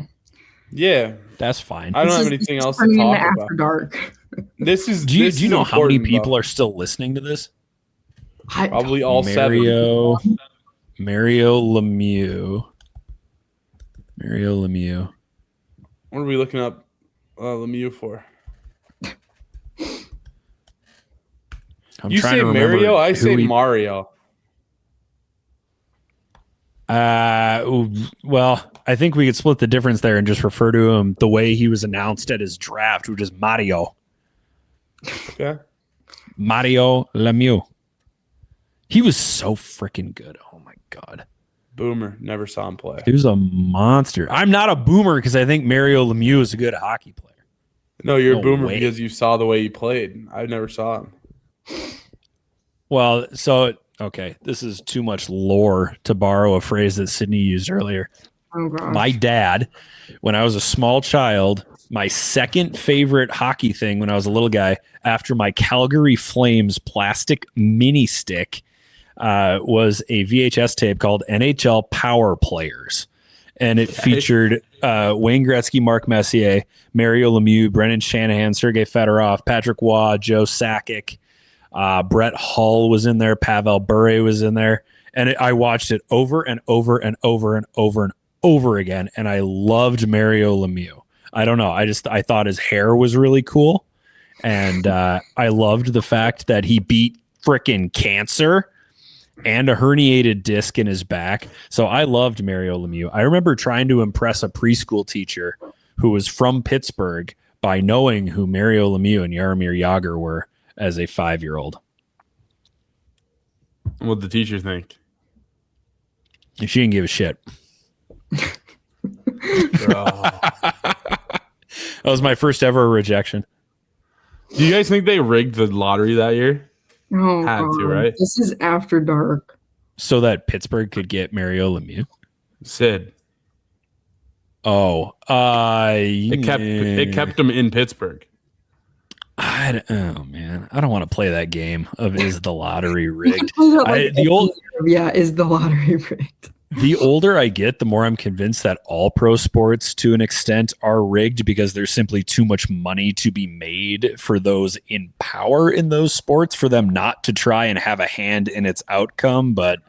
Yeah, That's fine. I don't have This is- anything this is else to turning talk into about. After dark. This is. Do you this is know how many important, people though. are still listening to this? Probably all seven. Mario Lemieux. What are we looking up Lemieux for? I'm You trying say to remember Mario, I who say he- Mario. Well, I think we could split the difference there and just refer to him the way he was announced at his draft, which is Mario. Okay. Mario Lemieux. He was so freaking good. Oh my god. Boomer. Never saw him play. He was a monster. I'm not a boomer because I think Mario Lemieux is a good hockey player. No, you're No a boomer way. because you saw the way he played. I never saw him. Well, so okay, this is too much lore to borrow a phrase that Sydney used earlier. Oh gosh. My dad, when I was a small child, my second favorite hockey thing when I was a little guy, after my Calgary Flames plastic mini stick, was a VHS tape called NHL Power Players. And it featured Wayne Gretzky, Mark Messier, Mario Lemieux, Brendan Shanahan, Sergei Fedorov, Patrick Waugh, Joe Sakic, Brett Hull was in there, Pavel Bure was in there. And I watched it over and over and over and over and over again. And I loved Mario Lemieux. I don't know. I thought his hair was really cool. And I loved the fact that he beat frickin' cancer and a herniated disc in his back. So I loved Mario Lemieux. I remember trying to impress a preschool teacher who was from Pittsburgh by knowing who Mario Lemieux and Jaromir Jagr were as a 5-year-old. What'd the teacher think? And she didn't give a shit. That was my first ever rejection. Do you guys think they rigged the lottery that year? Oh, Had to, God. right? This is after dark. So that Pittsburgh could get Mario Lemieux. Sid. Oh, It kept him in Pittsburgh. Oh man, I don't want to play that game of is the lottery rigged. Yeah, is the lottery rigged? The older I get, the more I'm convinced that all pro sports to an extent are rigged because there's simply too much money to be made for those in power in those sports for them not to try and have a hand in its outcome. But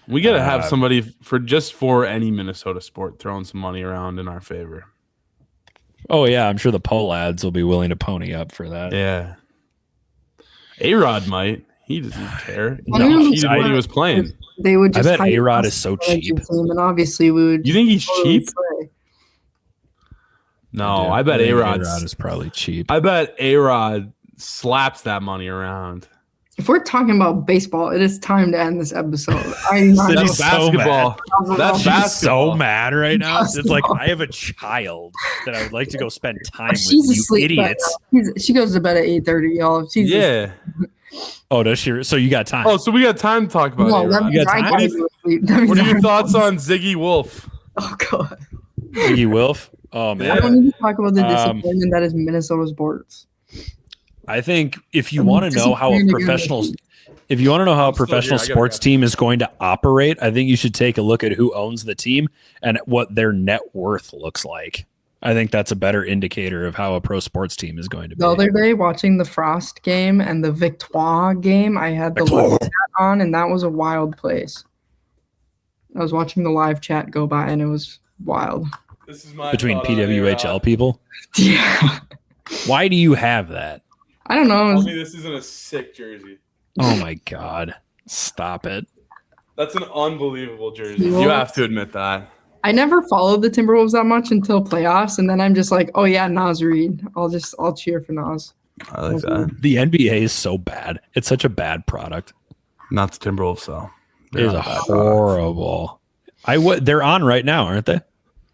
We got to have somebody for any Minnesota sport throwing some money around in our favor. oh yeah, I'm sure the Poe lads will be willing to pony up for that. Yeah. A-Rod might. He doesn't care. He No, cheated when he was playing. They would I just. bet hire A-Rod us is so to manage cheap. the team, and obviously we would. You think he's totally cheap? slay. No, I bet A-Rod is probably cheap. I bet A-Rod slaps that money around. If we're talking about baseball, it is time to end this episode. I'm not Sydney's That's basketball. That's She's basketball. so mad right now. It's like Basketball. I have a child that I would like to go spend time with. She's You asleep. Right idiots. now. She goes to bed at 8:30, y'all. She's Yeah. Oh, does she? So you got time? Oh, so we got time to talk about No, A-Rod. that means You got I time? gotta go to sleep. That means What are I- your thoughts on Ziggy Wolf? Oh god. Ziggy Wilf. Oh man. I don't need to talk about the Um, disappointment that is Minnesota sports. I think if you I'm want to know how a disappointed professional, If you want to know how a I'm still professional here. I gotta sports grab team is going to operate, I think you should take a look at who owns the team and what their net worth looks like. I think that's a better indicator of how a pro sports team is going to be. The other day, watching the Frost game and the Victoire game, I had the Victoire. live chat on, and that was a wild place. I was watching the live chat go by, and it was wild. This is my Between thought on it, PWHL people. Yeah. Why do you have that? I don't know. Tell me this isn't a sick jersey. Oh my God. Stop it. That's an unbelievable jersey. You You know- have to admit that. I never followed the Timberwolves that much until playoffs, and then I'm just like, oh yeah, Naz Reid. I'll cheer for Naz. I like that. The NBA is so bad. It's such a bad product. Not the Timberwolves, though. It is a horrible. They're on right now, aren't they?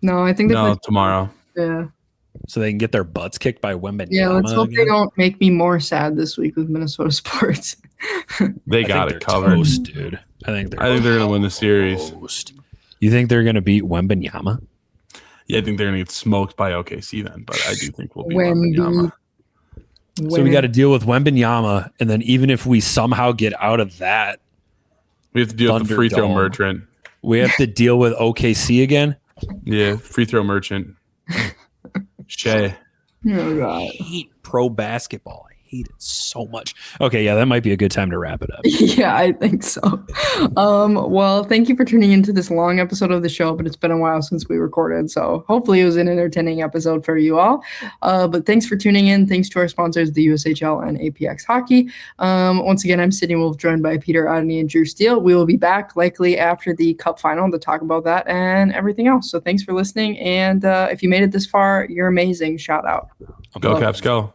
No, I think they No, play. tomorrow. Yeah. So they can get their butts kicked by Wembanyama. Yeah, let's hope they again? don't make me more sad this week with Minnesota sports. They I got think it they're covered. toast, dude. I think they're going to win the series. toast. You think they're going to beat Wembanyama? Yeah, I think they're going to get smoked by OKC then, but I do think we'll beat Wemby. Wembanyama. So we got to deal with Wembanyama, and then even if we somehow get out of that, We have to deal with the free throw Thunderdome. merchant. we have to deal with OKC again. Yeah, free throw merchant. Shea. Oh god. I hate pro basketball. I hate it so much. Okay, yeah, that might be a good time to wrap it up. Yeah, I think so. Well, thank you for tuning into this long episode of the show, but it's been a while since we recorded, so hopefully it was an entertaining episode for you all. But thanks for tuning in. Thanks to our sponsors, the USHL and APX Hockey. Once again, I'm Sydney Wolf, joined by Peter Adney and Drew Steele. We will be back likely after the Cup final to talk about that and everything else. So thanks for listening, and if you made it this far, you're amazing. Shout out. Go Caps, go.